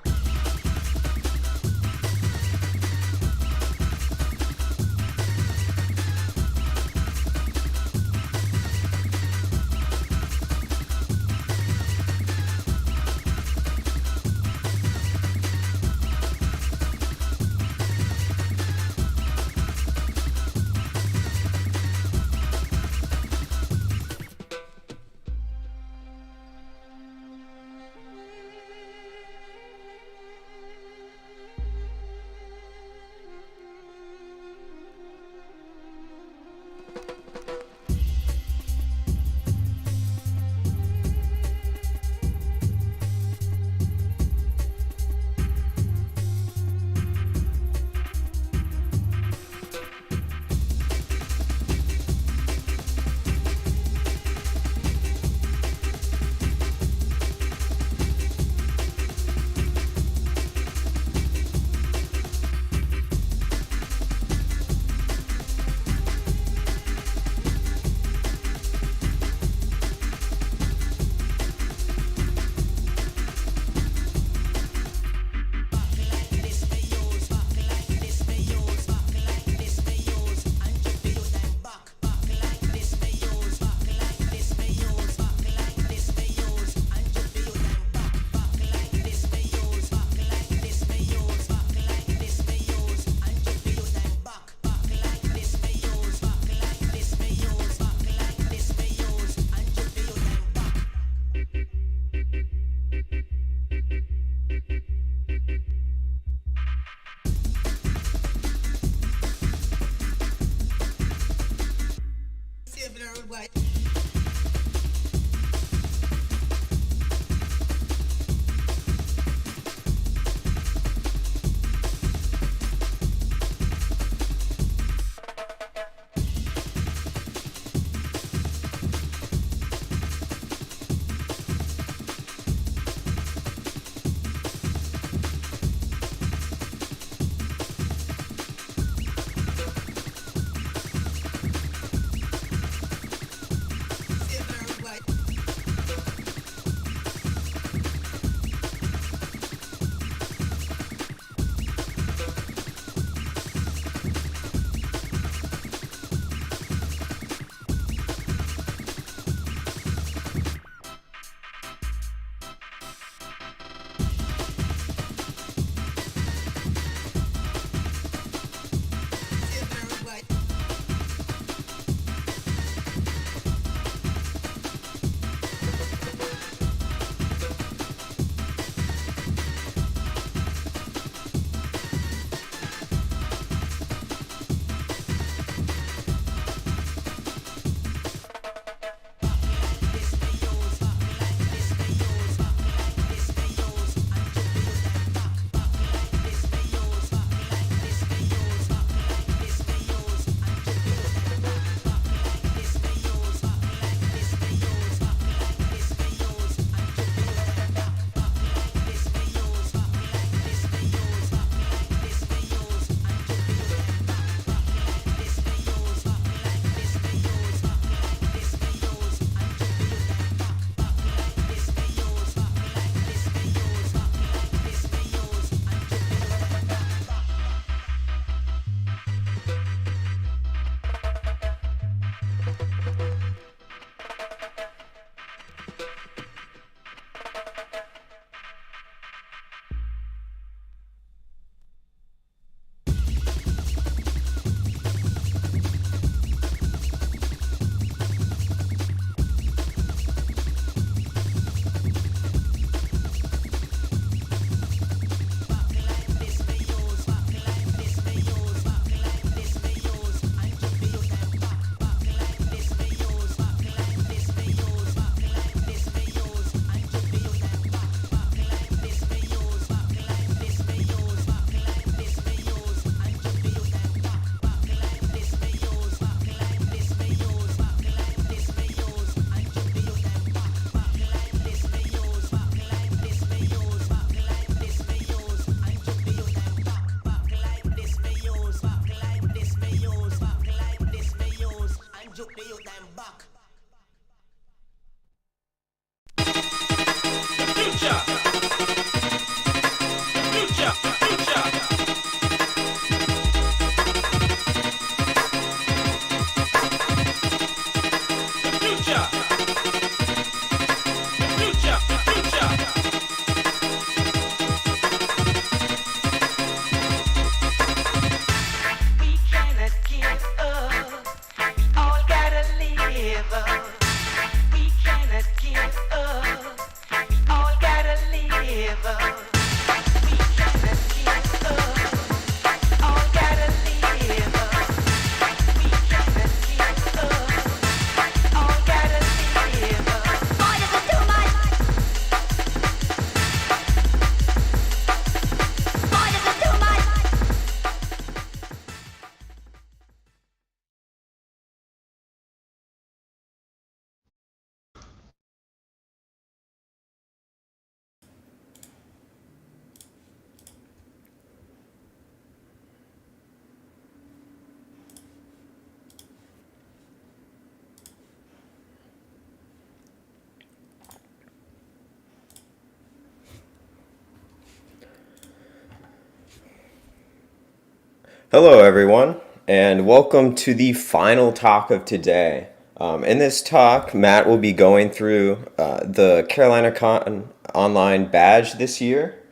Hello, everyone, and welcome to the final talk of today. In this talk, Matt will be going through the CarolinaCon online badge this year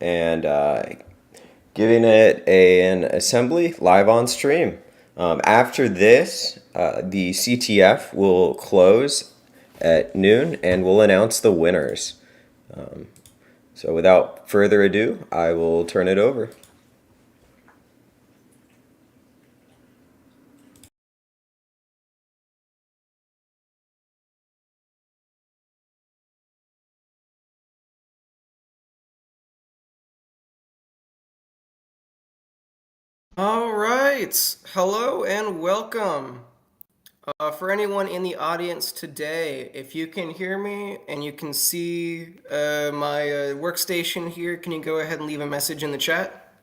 and giving it an assembly live on stream. After this, the CTF will close at noon and we'll announce the winners. So without further ado, I will turn it over. All right. Hello and welcome. For anyone in the audience today, if you can hear me and you can see my workstation here, can you go ahead and leave a message in the chat?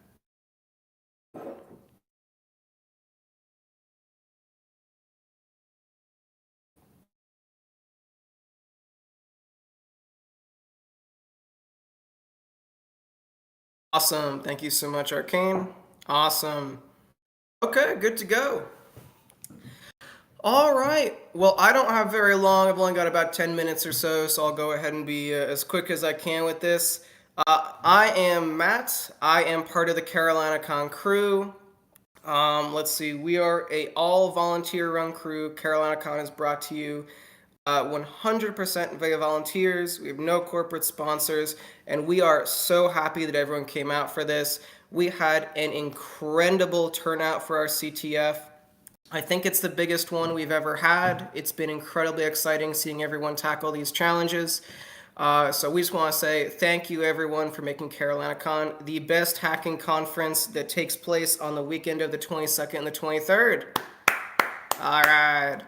Awesome. Thank you so much, Arcane. Awesome. Okay, good to go. All right. Well, I don't have very long. I've only got about 10 minutes or so, so I'll go ahead and be as quick as I can with this. I am Matt. I am part of the CarolinaCon crew. Let's see. We are a all volunteer run crew. CarolinaCon is brought to you 100% via volunteers. We have no corporate sponsors, and we are so happy that everyone came out for this. We had an incredible turnout for our CTF. I think it's the biggest one we've ever had. It's been incredibly exciting seeing everyone tackle these challenges. So we just want to say thank you, everyone, for making CarolinaCon the best hacking conference that takes place on the weekend of the 22nd and the 23rd. All right.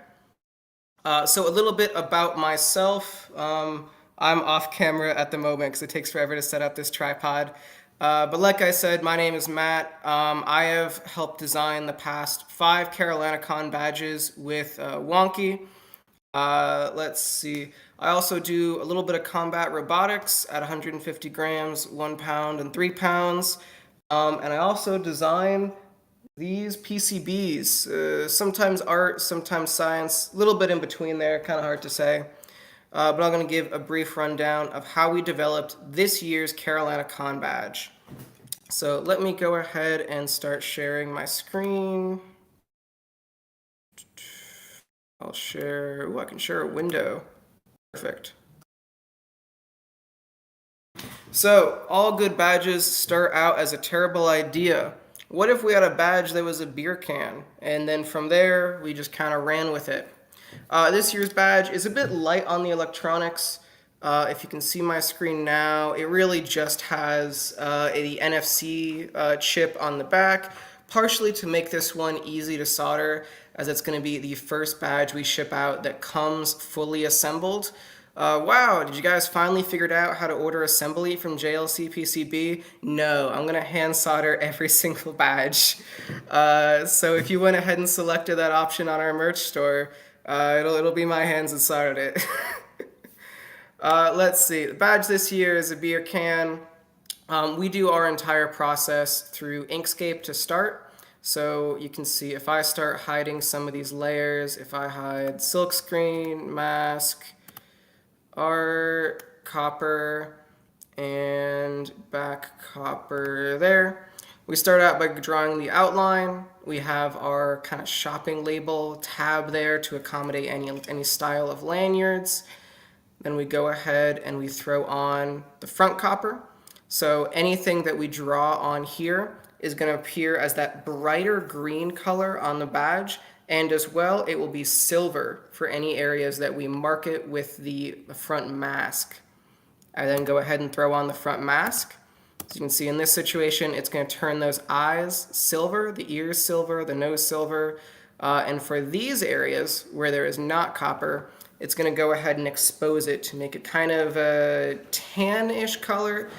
So a little bit about myself. I'm off camera at the moment because it takes forever to set up this tripod. But like I said, my name is Matt. I have helped design the past 5 CarolinaCon badges with Wonky. Let's see. I also do a little bit of combat robotics at 150 grams, 1 pound, and 3 pounds. And I also design these PCBs. Sometimes art, sometimes science, a little bit in between there, kind of hard to say. But I'm going to give a brief rundown of how we developed this year's CarolinaCon badge. So let me go ahead and start sharing my screen. I'll share, I can share a window. Perfect. So all good badges start out as a terrible idea. What if we had a badge that was a beer can? And then from there, we just kind of ran with it. This year's badge is a bit light on the electronics. If you can see my screen now, it really just has the NFC chip on the back, partially to make this one easy to solder, as it's going to be the first badge we ship out that comes fully assembled. Wow, did you guys finally figure out how to order assembly from JLC PCB? No, I'm going to hand solder every single badge. So if you went ahead and selected that option on our merch store, it'll be my hands that soldered it. Let's see. The badge this year is a beer can. We do our entire process through Inkscape to start. So you can see if I start hiding some of these layers, if I hide silkscreen, mask, art, copper, and back copper there. We start out by drawing the outline. We have our kind of shopping label tab there to accommodate any style of lanyards. Then we go ahead and we throw on the front copper. So anything that we draw on here is going to appear as that brighter green color on the badge, and as well it will be silver for any areas that we mark it with the front mask. I then go ahead and throw on the front mask. As you can see in this situation, it's going to turn those eyes silver, the ears silver, the nose silver, and for these areas where there is not copper, it's going to go ahead and expose it to make it kind of a tan-ish color.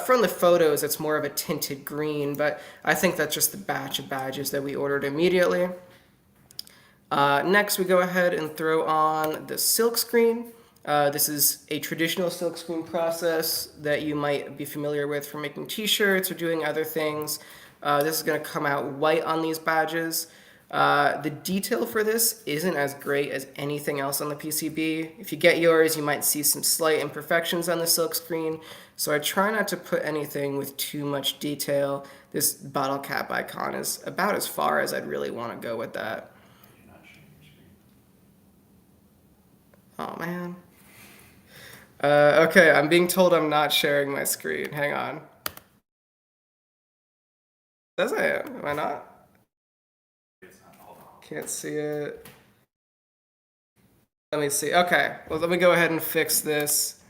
From the photos, it's more of a tinted green, but I think that's just the batch of badges that we ordered immediately. Next, we go ahead and throw on the silk screen. This is a traditional silk screen process that you might be familiar with for making t-shirts or doing other things. This is going to come out white on these badges. The detail for this isn't as great as anything else on the PCB. If you get yours, you might see some slight imperfections on the silk screen, so I try not to put anything with too much detail. This bottle cap icon is about as far as I'd really want to go with that. Oh man. Okay, I'm being told I'm not sharing my screen. Hang on. Says I am I not? Can't see it. Let me see. Okay, well, let me go ahead and fix this.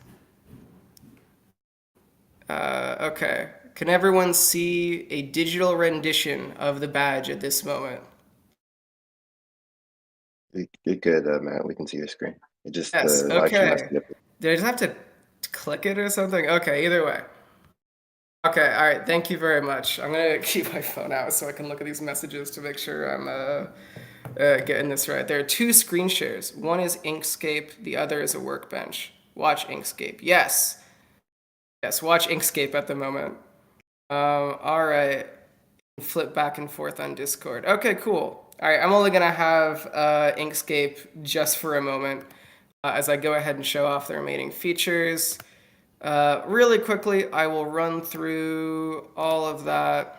Okay. Can everyone see a digital rendition of the badge at this moment? You're good, Matt. We can see your screen. It just Yes, the live stream has okay. to get. Did I just have to click it or something? Okay, either way. Okay, all right, thank you very much. I'm gonna keep my phone out so I can look at these messages to make sure I'm getting this right. There are two screen shares. One is Inkscape, the other is a workbench. Watch Inkscape. Yes. Yes, watch Inkscape at the moment. All right. Flip back and forth on Discord. Okay, cool. All right, I'm only gonna have Inkscape just for a moment as I go ahead and show off the remaining features. Really quickly, I will run through all of that.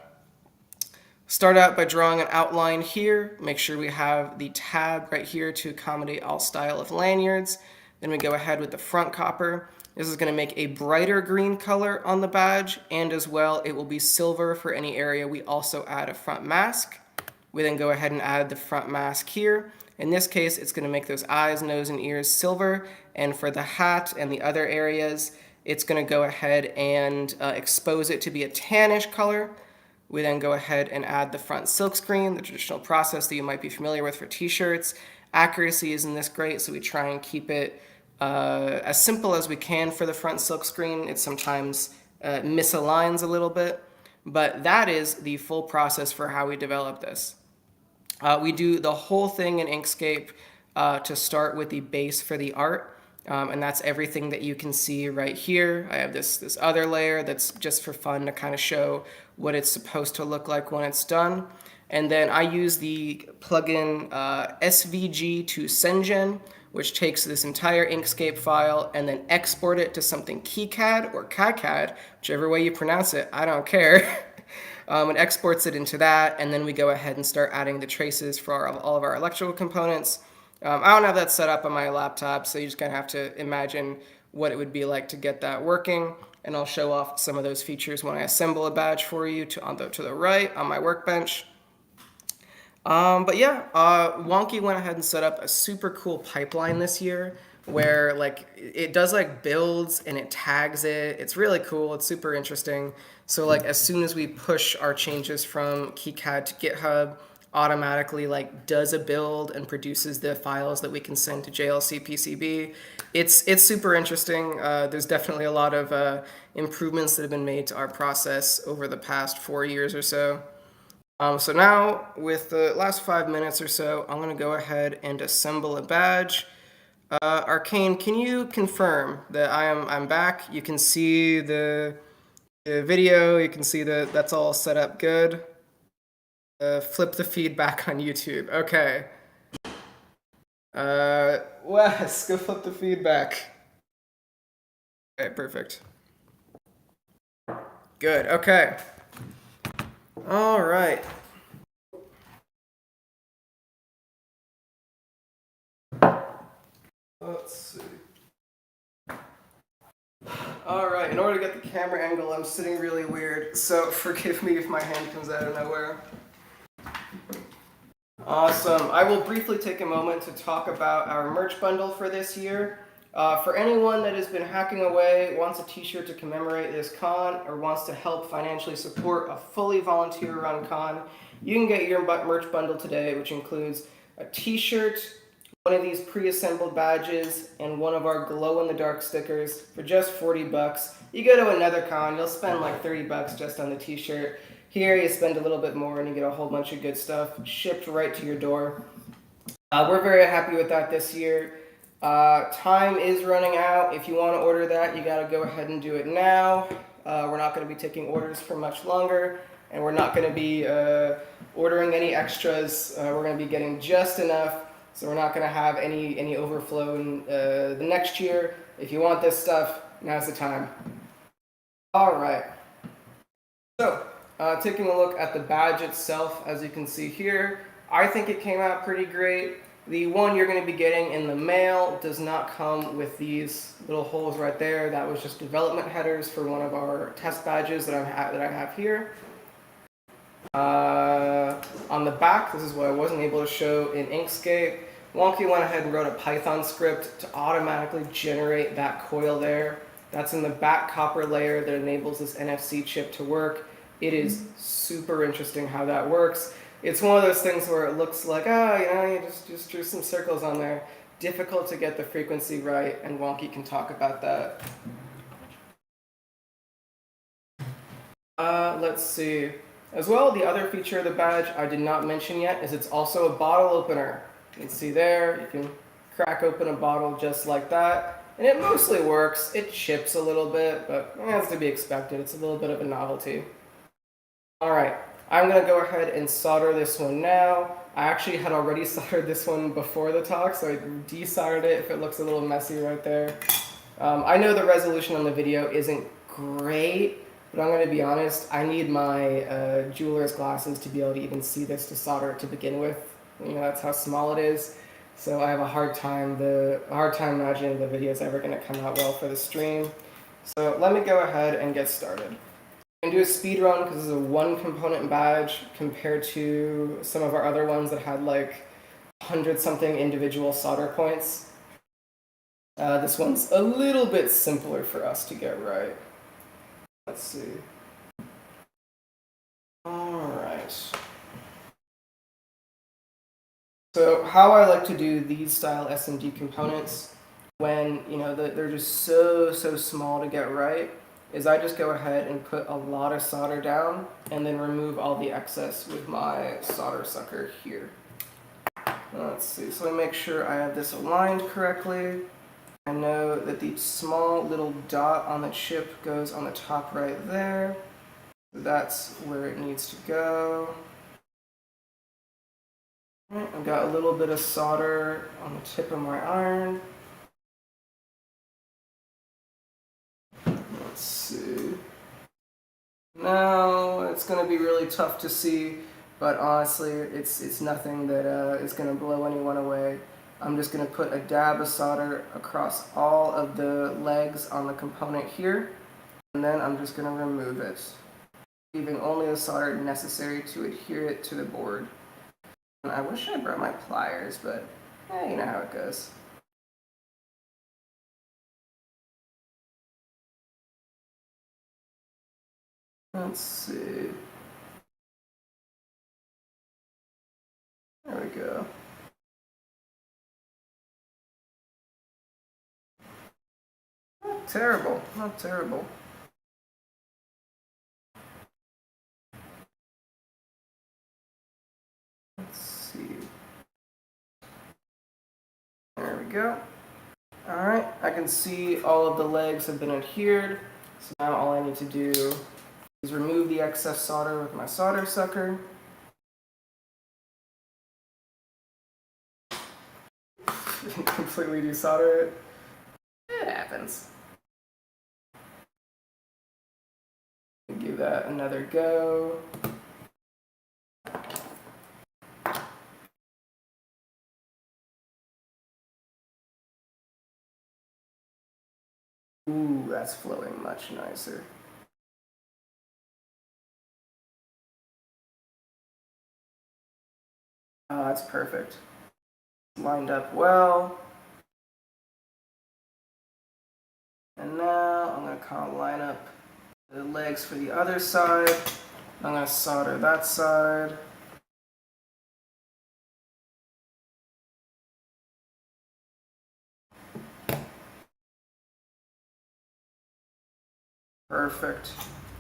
Start out by drawing an outline here. Make sure we have the tab right here to accommodate all style of lanyards. Then we go ahead with the front copper. This is going to make a brighter green color on the badge, and as well it will be silver for any area we also add a front mask. We then go ahead and add the front mask here. In this case, it's going to make those eyes, nose, and ears silver, and for the hat and the other areas, it's going to go ahead and expose it to be a tannish color. We then go ahead and add the front silk screen, the traditional process that you might be familiar with for t-shirts. Accuracy isn't this great, so we try and keep it as simple as we can for the front silk screen. It sometimes misaligns a little bit, but that is the full process for how we develop this. We do the whole thing in Inkscape to start with the base for the art. And that's everything that you can see right here. I have this other layer that's just for fun to kind of show what it's supposed to look like when it's done. And then I use the plugin SVG to Sengen, which takes this entire Inkscape file and then export it to something KiCad or KiCad, whichever way you pronounce it, I don't care. It exports it into that, and then we go ahead and start adding the traces for all of our electrical components. I don't have that set up on my laptop, so you just kind of have to imagine what it would be like to get that working, and I'll show off some of those features when I assemble a badge for you to the right on my workbench. But yeah, Wonky went ahead and set up a super cool pipeline this year where like it does like builds and it tags it. It's really cool. It's super interesting. So like as soon as we push our changes from KiCad to GitHub, automatically like does a build and produces the files that we can send to JLC PCB. It's super interesting. There's definitely a lot of improvements that have been made to our process over the past 4 years or so. So now, with the last 5 minutes or so, I'm going to go ahead and assemble a badge. Arcane, can you confirm that I'm back? You can see the video. You can see that that's all set up good. Flip the feedback on YouTube. Okay. Wes, go flip the feedback. Okay, perfect. Good. Okay. All right. Let's see. Alright, in order to get the camera angle, I'm sitting really weird, so forgive me if my hand comes out of nowhere. Awesome. I will briefly take a moment to talk about our merch bundle for this year. For anyone that has been hacking away, wants a t-shirt to commemorate this con, or wants to help financially support a fully volunteer-run con, you can get your merch bundle today, which includes a t-shirt, one of these pre-assembled badges, and one of our glow-in-the-dark stickers for just 40 bucks. You go to another con, you'll spend like 30 bucks just on the t-shirt. Here you spend a little bit more and you get a whole bunch of good stuff shipped right to your door. We're very happy with that this year. Time is running out. If you want to order that, you got to go ahead and do it now. We're not going to be taking orders for much longer, and we're not going to be ordering any extras. We're going to be getting just enough, so we're not going to have any overflow in the next year. If you want this stuff, now's the time. All right. So, taking a look at the badge itself, as you can see here, I think it came out pretty great. The one you're going to be getting in the mail does not come with these little holes right there. That was just development headers for one of our test badges that I have here. On the back, this is what I wasn't able to show in Inkscape. Wonky went ahead and wrote a Python script to automatically generate that coil there. That's in the back copper layer that enables this NFC chip to work. It is super interesting how that works. It's one of those things where it looks like, you just drew some circles on there. Difficult to get the frequency right, and Wonky can talk about that. Let's see. As well, the other feature of the badge I did not mention yet is it's also a bottle opener. You can see there, you can crack open a bottle just like that. And it mostly works. It chips a little bit, but it has to be expected. It's a little bit of a novelty. All right, I'm going to go ahead and solder this one now. I actually had already soldered this one before the talk, so I desoldered it if it looks a little messy right there. I know the resolution on the video isn't great, but I'm going to be honest, I need my jeweler's glasses to be able to even see this to solder it to begin with. You know, that's how small it is. So I have a hard time imagining the video is ever going to come out well for the stream. So let me go ahead and get started. I'm going to do a speed run because this is a one component badge compared to some of our other ones that had like 100-something individual solder points. This one's a little bit simpler for us to get right. Let's see. All right. So how I like to do these style SMD components when, you know, they're just so small to get right is I just go ahead and put a lot of solder down and then remove all the excess with my solder sucker here. Let's see, so I make sure I have this aligned correctly. I know that the small little dot on the chip goes on the top right there. That's where it needs to go. All right, I've got a little bit of solder on the tip of my iron. Let's see. Now it's going to be really tough to see, but honestly, it's nothing that is going to blow anyone away. I'm just going to put a dab of solder across all of the legs on the component here, and then I'm just going to remove it, leaving only the solder necessary to adhere it to the board. And I wish I brought my pliers, but you know how it goes. Let's see. There we go. Not terrible, not terrible. Let's see. There we go. Alright, I can see all of the legs have been adhered. So now all I need to do is remove the excess solder with my solder sucker. Completely desolder it. It happens. Give that another go. Ooh, that's flowing much nicer. Oh, that's perfect. Lined up well. And now I'm going to kind of line up the legs for the other side. I'm going to solder that side. Perfect.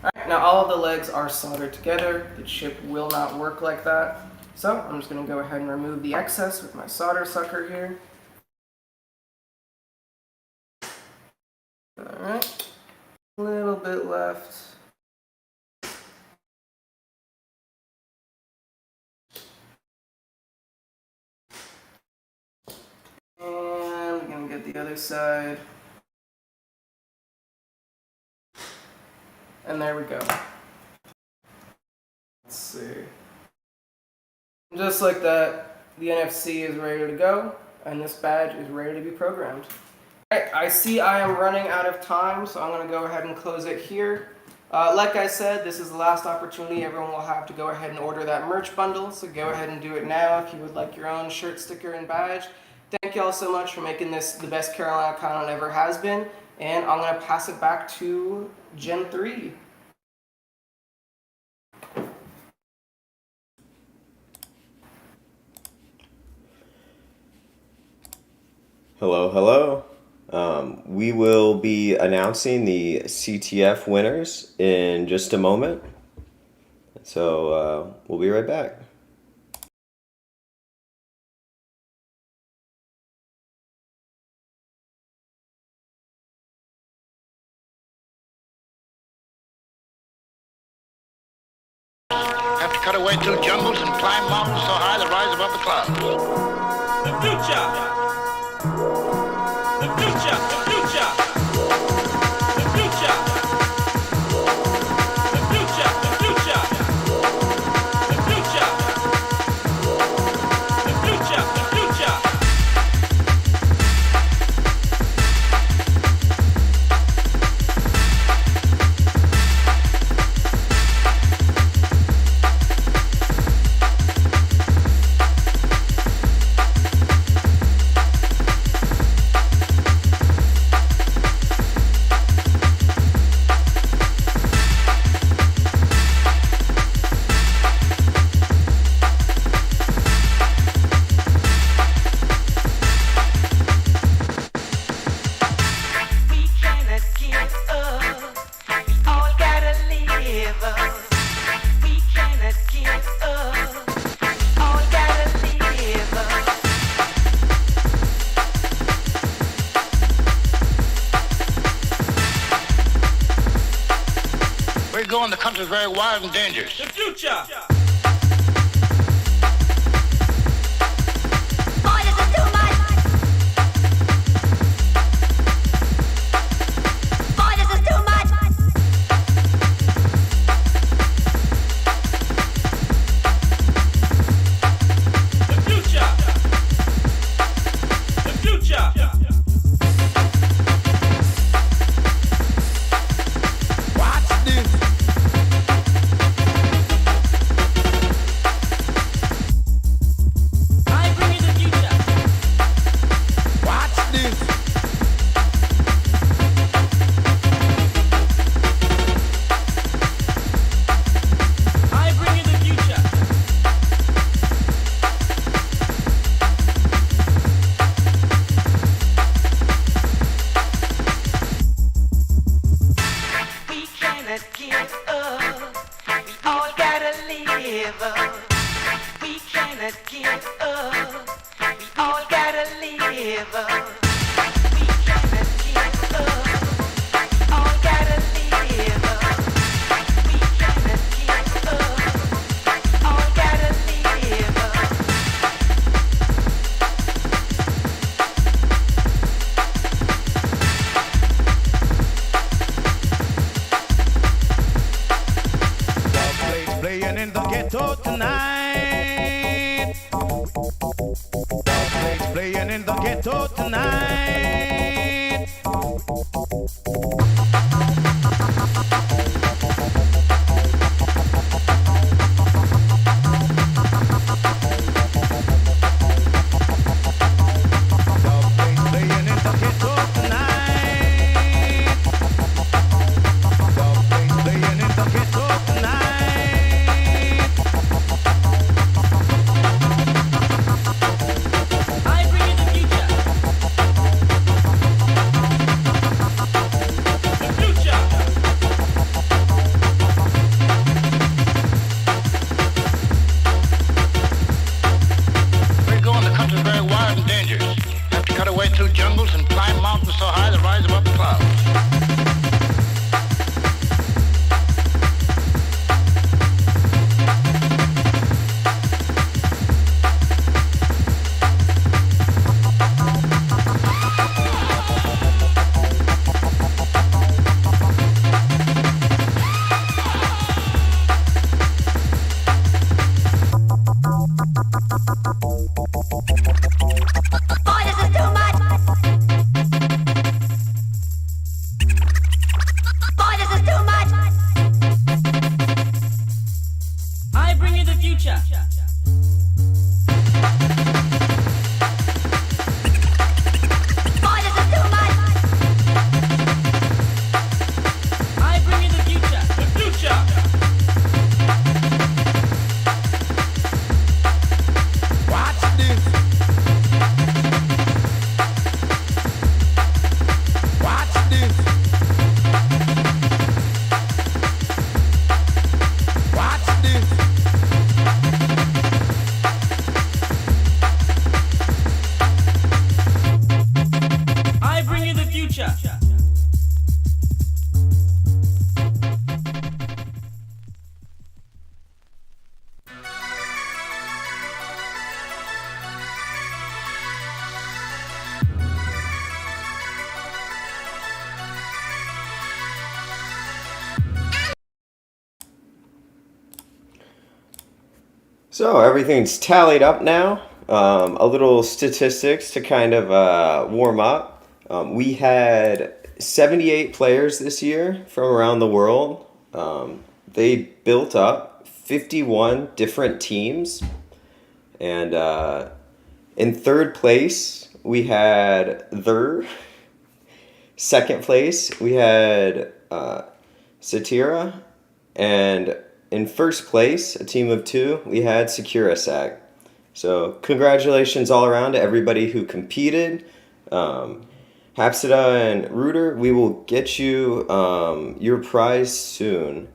All right, now all of the legs are soldered together. The chip will not work like that. So I'm just going to go ahead and remove the excess with my solder sucker here. All right, a little bit left. And we're going to get the other side. And there we go. Let's see. Just like that, the NFC is ready to go, and this badge is ready to be programmed. Alright, I see I am running out of time, so I'm going to go ahead and close it here. Like I said, this is the last opportunity everyone will have to go ahead and order that merch bundle, so go ahead and do it now if you would like your own shirt, sticker, and badge. Thank you all so much for making this the best CarolinaCon it ever has been, and I'm going to pass it back to Gen 3. Hello, hello. We will be announcing the CTF winners in just a moment. So we'll be right back. Have to cut away through jungles and climb mountains so high they rise above the clouds. The future! The future! The future! The future! The future! The future! The future! The future! The future! We cannot give up. We all gotta live up. We cannot give up. We all gotta live up. We're going, the country's very wild and dangerous. The future! Boy, this is too much. Boy, this is too much. The future! The future! What's this? I bring you the future! What's this? I bring you the future! We cannot give up. We all gotta live up. We cannot give up. We all gotta live up. We cannot give up. We all gotta live up. We cannot give up. We all gotta live up. Playing in the ghetto tonight. Playing in the ghetto tonight. future. I bring you the future. The future. Watch this. Watch this. Watch this. I bring you the future. So everything's tallied up now. A little statistics to kind of warm up. We had 78 players this year from around the world. They built up 51 different teams. And in third place, we had Ther. Second place, we had Satira. And in first place, a team of 2, we had Securasag. So congratulations all around to everybody who competed. Hapsida and Rooter, we will get you your prize soon.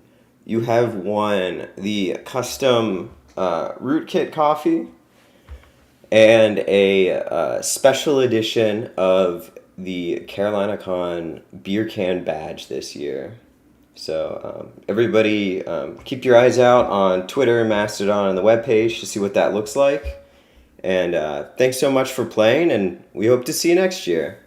You have won the custom root kit coffee and a special edition of the CarolinaCon beer can badge this year. So everybody keep your eyes out on Twitter and Mastodon and the webpage to see what that looks like. And thanks so much for playing, and we hope to see you next year.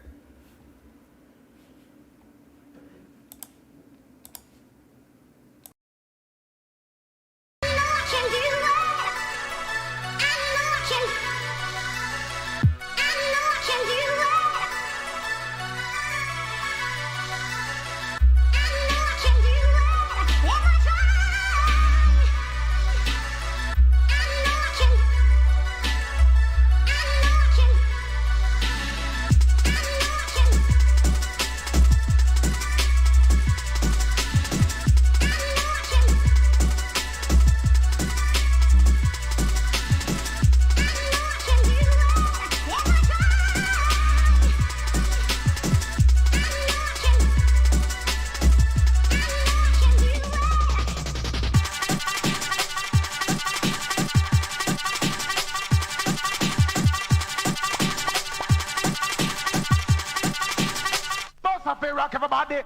Rock everybody.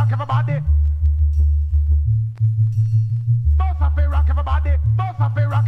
rock everybody. Boss up a rock everybody. Boss up a rock.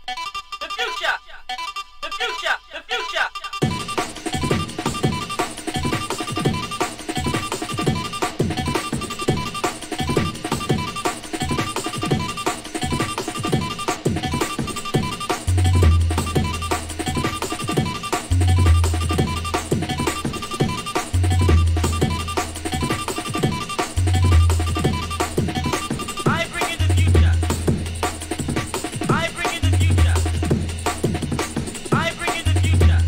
The future. The future. The future. I bring in the future. I bring in the future. I bring in the future.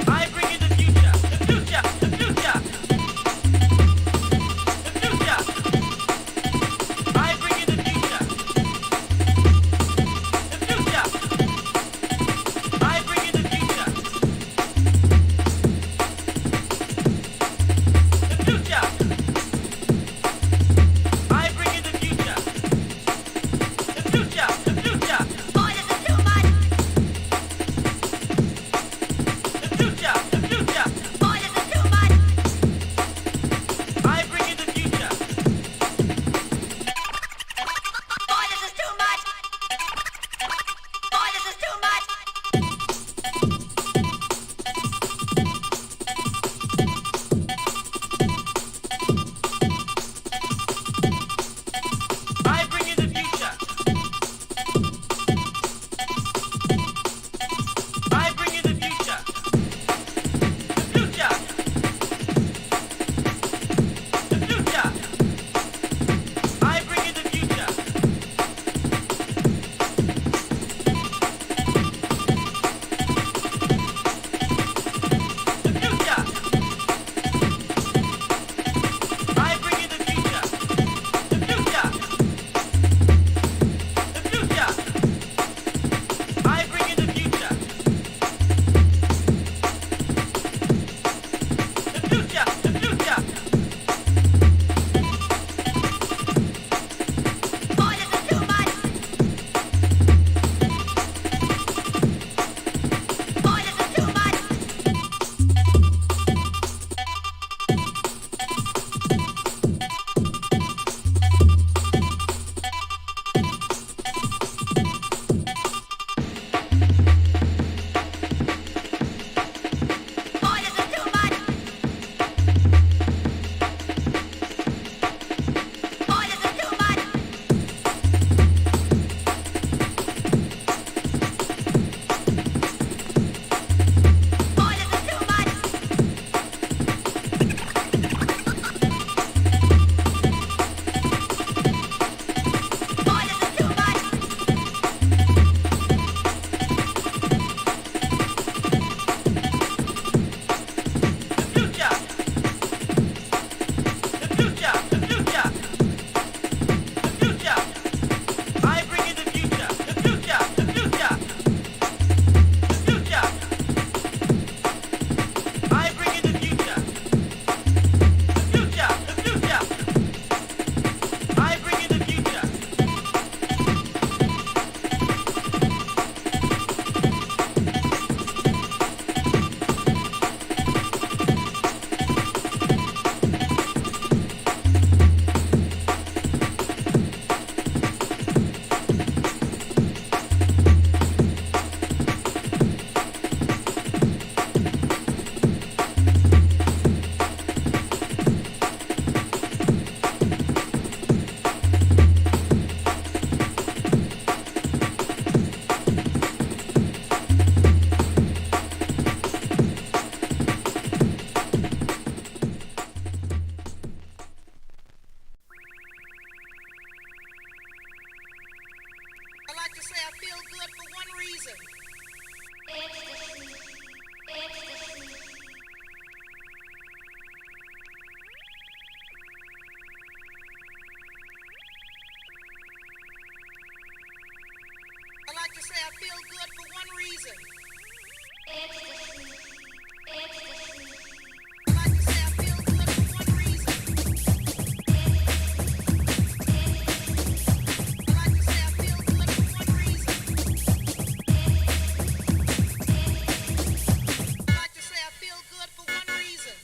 I bring in the future. The future. The future. The future. I bring in the future. The future. I bring in the future. The future. I bring in the future. The future, the future. Boy, this is too much. The future, the future. Boy, this is too much. I bring in the future. Boy, this is too much. Boy, this is too much. I bring in the future. I bring in the future. The future. The future. I bring in the future. The future. I bring in the future. The future. The future. I bring in the future. The future. The future. Boy, this is too much. Boy, this is too much. Boy, this is too much. Boy, this is too much. Boy, this is too much. Boy, this is too much. The future. The future. The future. The future. I bring in the future. The future. The future. The future. I bring in the future. The future. The future. I bring in the future. I like to say I feel good for one reason. I like to say I feel good for one reason. I like to say I feel good for one reason. I like to say I feel good for one reason. I like to say I feel good for one reason.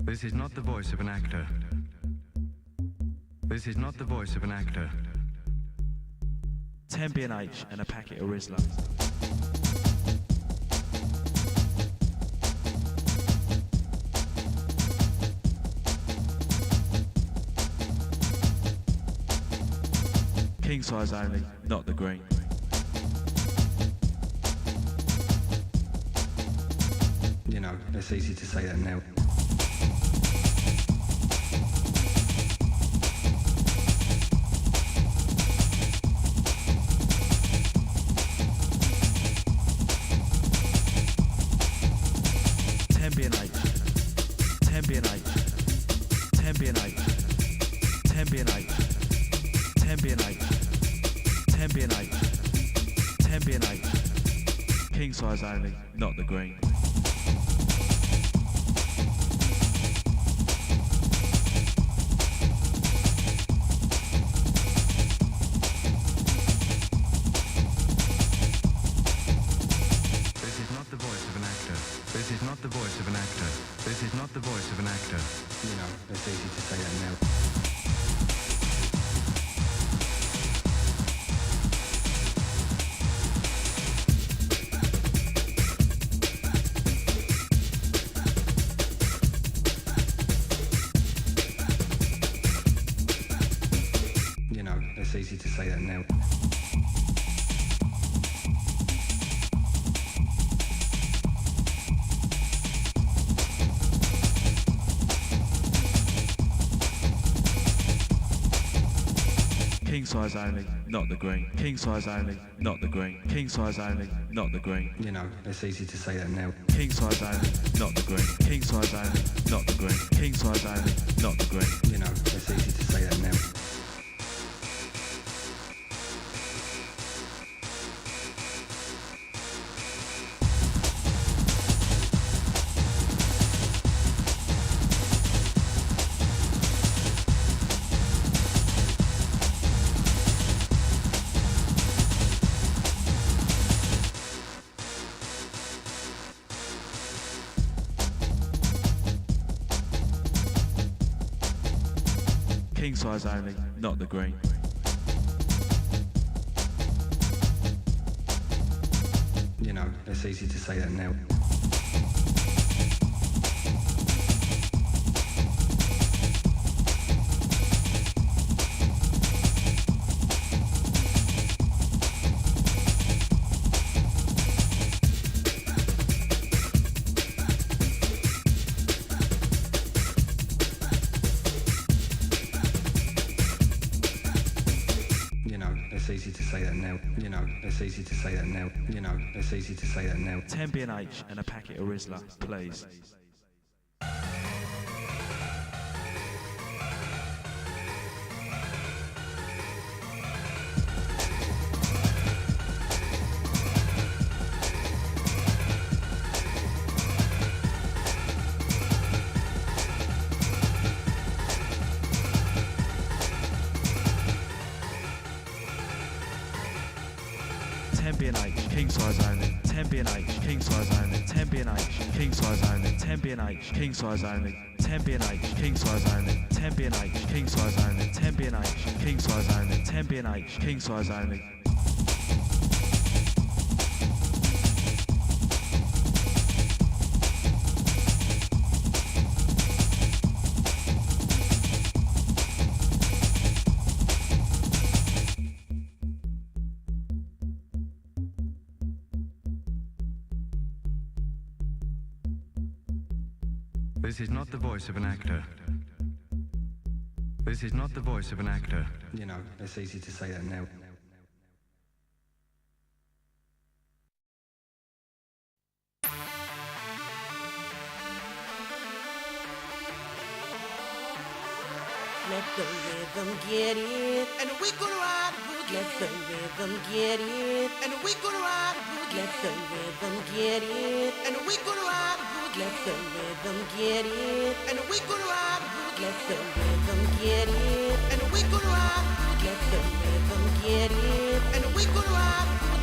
This is not the voice of an actor. This is not the voice of an actor. 10 B&H and a packet of Rizla. King size only, not the green. You know, it's easy to say that now. B&H, 10 B&H, 10 B&H, 10 B&H, 10 B&H, 10 B&H, 10 B&H. King size only, not the green. This is not the voice of an actor. This is not the voice of an actor. This is not the voice of an actor. You know, it's easy to say that now. You know, it's easy to say that now. King size only, not the green. King size only, not the green. King size only, not the green. You know, it's easy to say that now. King size only, not the green. King size only, not the green. King size only, not the green. You know, it's easy to say that now. King size only, not the green. You know, it's easy to say that now. It's easy to say that now. You know, it's easy to say that now. You know, it's easy to say that now. 10 B&H and a packet of Rizla, please. B&H, king size only, 10 B&H, king size only, 10 B&H, king size only, 10 B&H, king size only, 10 B&H, king size only, 10 B&H, king size only, 10 B&H, king size only, 10 B&H, king size only. This is not the voice of an actor. This is not the voice of an actor. You know, it's easy to say that now. Let the rhythm get it, and we gonna ride a boogie. Let the rhythm get it, and we gonna ride a boogie. Let the rhythm get it, and we gonna ride a boogie. Let the rhythm get it, and we gonna ride a boogie. Let the rhythm get it, and we gonna ride a boogie. Let the rhythm get it, and we gonna ride a boogie.